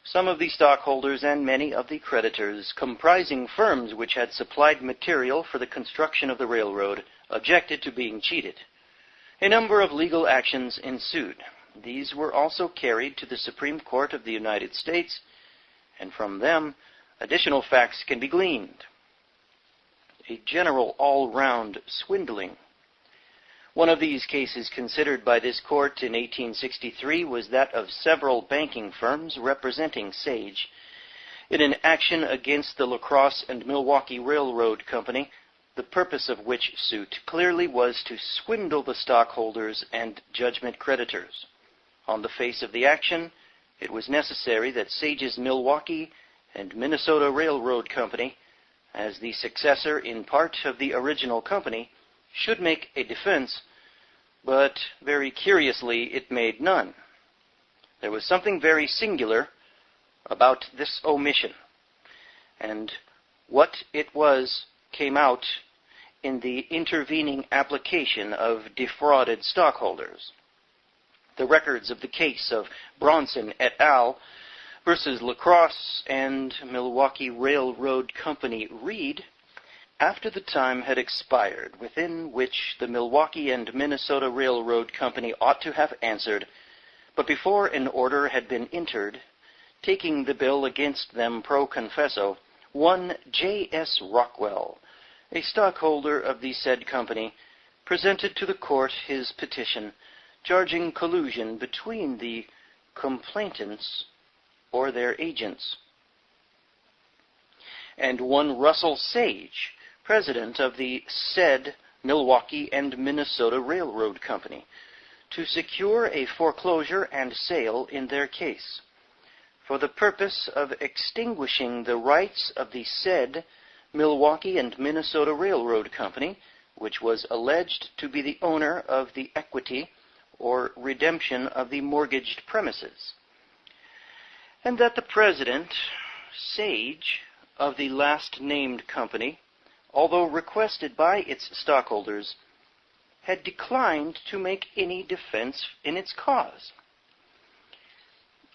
some of the stockholders and many of the creditors, comprising firms which had supplied material for the construction of the railroad, objected to being cheated. A number of legal actions ensued. These were also carried to the Supreme Court of the United States, and from them additional facts can be gleaned. A general all-round swindling. One of these cases considered by this court in 1863 was that of several banking firms representing Sage in an action against the La Crosse and Milwaukee Railroad Company, the purpose of which suit clearly was to swindle the stockholders and judgment creditors. On the face of the action, it was necessary that Sage's Milwaukee and Minnesota Railroad Company, as the successor in part of the original company, should make a defense, but very curiously it made none. There was something very singular about this omission, and what it was came out in the intervening application of defrauded stockholders. The records of the case of Bronson et al. Versus La Crosse and Milwaukee Railroad Company read, after the time had expired within which the Milwaukee and Minnesota Railroad Company ought to have answered, but before an order had been entered, taking the bill against them pro confesso, one J.S. Rockwell, a stockholder of the said company, presented to the court his petition, charging collusion between the complainants or their agents, and one Russell Sage, president of the said Milwaukee and Minnesota Railroad Company, to secure a foreclosure and sale in their case, for the purpose of extinguishing the rights of the said Milwaukee and Minnesota Railroad Company, which was alleged to be the owner of the equity or redemption of the mortgaged premises, and that the president, Sage, of the last-named company, although requested by its stockholders, had declined to make any defense in its cause.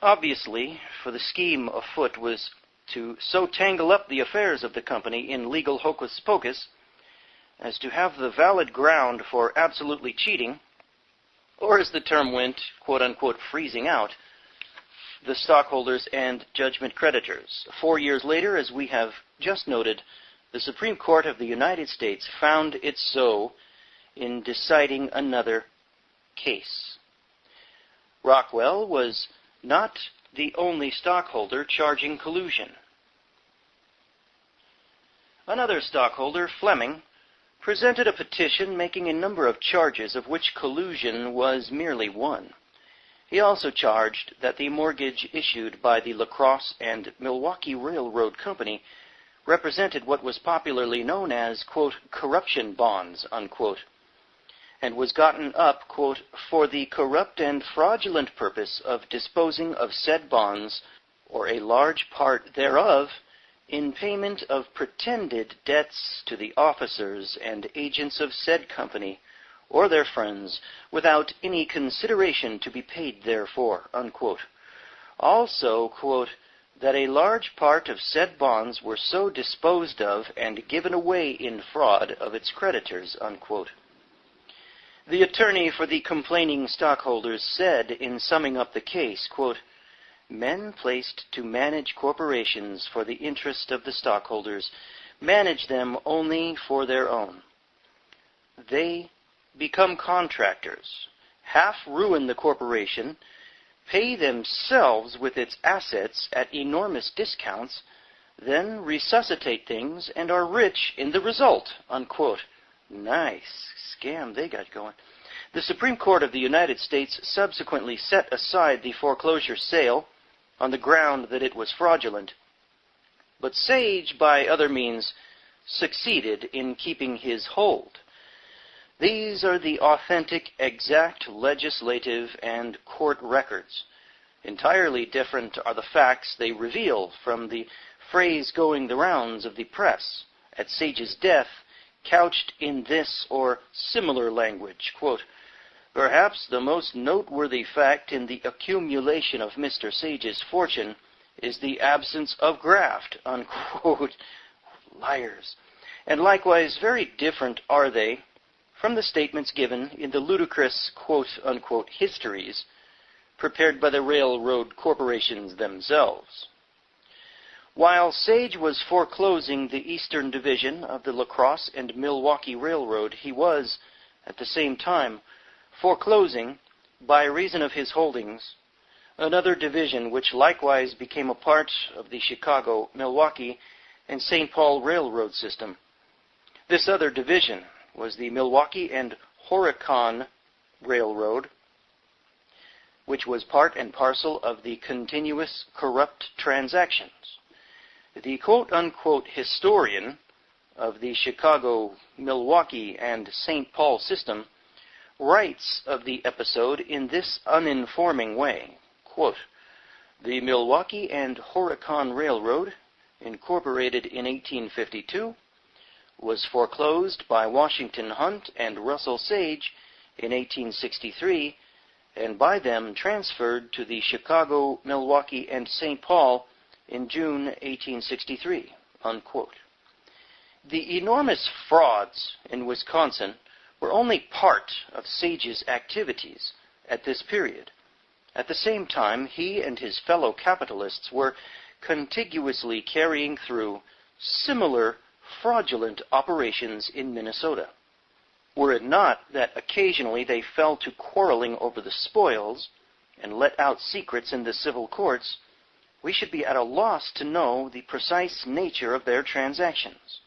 Obviously, for the scheme afoot was to so tangle up the affairs of the company in legal hocus-pocus as to have the valid ground for absolutely cheating, or as the term went, quote-unquote, freezing out, the stockholders and judgment creditors. 4 years later, as we have just noted, the Supreme Court of the United States found it so in deciding another case. Rockwell was not the only stockholder charging collusion. Another stockholder, Fleming, presented a petition making a number of charges, of which collusion was merely one. He also charged that the mortgage issued by the La Crosse and Milwaukee Railroad Company represented what was popularly known as, quote, corruption bonds, unquote, and was gotten up, quote, for the corrupt and fraudulent purpose of disposing of said bonds, or a large part thereof, in payment of pretended debts to the officers and agents of said company, or their friends, without any consideration to be paid therefor, unquote. Also, quote, that a large part of said bonds were so disposed of and given away in fraud of its creditors, unquote. The attorney for the complaining stockholders said, in summing up the case, quote, men placed to manage corporations for the interest of the stockholders manage them only for their own. They become contractors, half ruin the corporation, pay themselves with its assets at enormous discounts, then resuscitate things and are rich in the result, unquote. Nice scam they got going. The Supreme Court of the United States subsequently set aside the foreclosure sale on the ground that it was fraudulent, but Sage, by other means, succeeded in keeping his hold. These are the authentic, exact legislative and court records. Entirely different are the facts they reveal from the phrase going the rounds of the press at Sage's death, couched in this or similar language, quote, "Perhaps the most noteworthy fact in the accumulation of Mr. Sage's fortune is the absence of graft," unquote. Liars. And likewise, very different are they from the statements given in the ludicrous, quote-unquote, histories prepared by the railroad corporations themselves. While Sage was foreclosing the Eastern Division of the La Crosse and Milwaukee Railroad, he was, at the same time, foreclosing, by reason of his holdings, another division which likewise became a part of the Chicago, Milwaukee, and St. Paul Railroad system. This other division was the Milwaukee and Horicon Railroad, which was part and parcel of the continuous corrupt transactions. The quote-unquote historian of the Chicago, Milwaukee, and St. Paul system writes of the episode in this uninforming way, quote, "The Milwaukee and Horicon Railroad, incorporated in 1852, was foreclosed by Washington Hunt and Russell Sage in 1863, and by them transferred to the Chicago, Milwaukee, and St. Paul in June 1863, unquote. The enormous frauds in Wisconsin were only part of Sage's activities at this period. At the same time, he and his fellow capitalists were contiguously carrying through similar fraudulent operations in Minnesota. Were it not that occasionally they fell to quarreling over the spoils and let out secrets in the civil courts, we should be at a loss to know the precise nature of their transactions.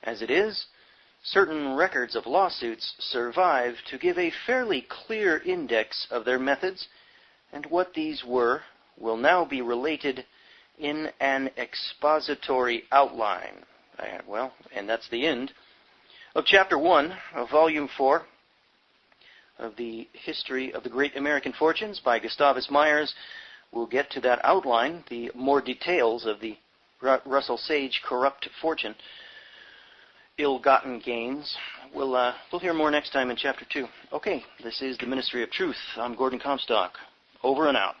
As it is, certain records of lawsuits survive to give a fairly clear index of their methods, and what these were will now be related in an expository outline. And that's the end of Chapter 1 of Volume 4 of the History of the Great American Fortunes by Gustavus Myers. We'll get to that outline, the more details of the Russell Sage corrupt fortune, ill-gotten gains. We'll hear more next time in Chapter 2. Okay, this is the Ministry of Truth. I'm Gordon Comstock. Over and out.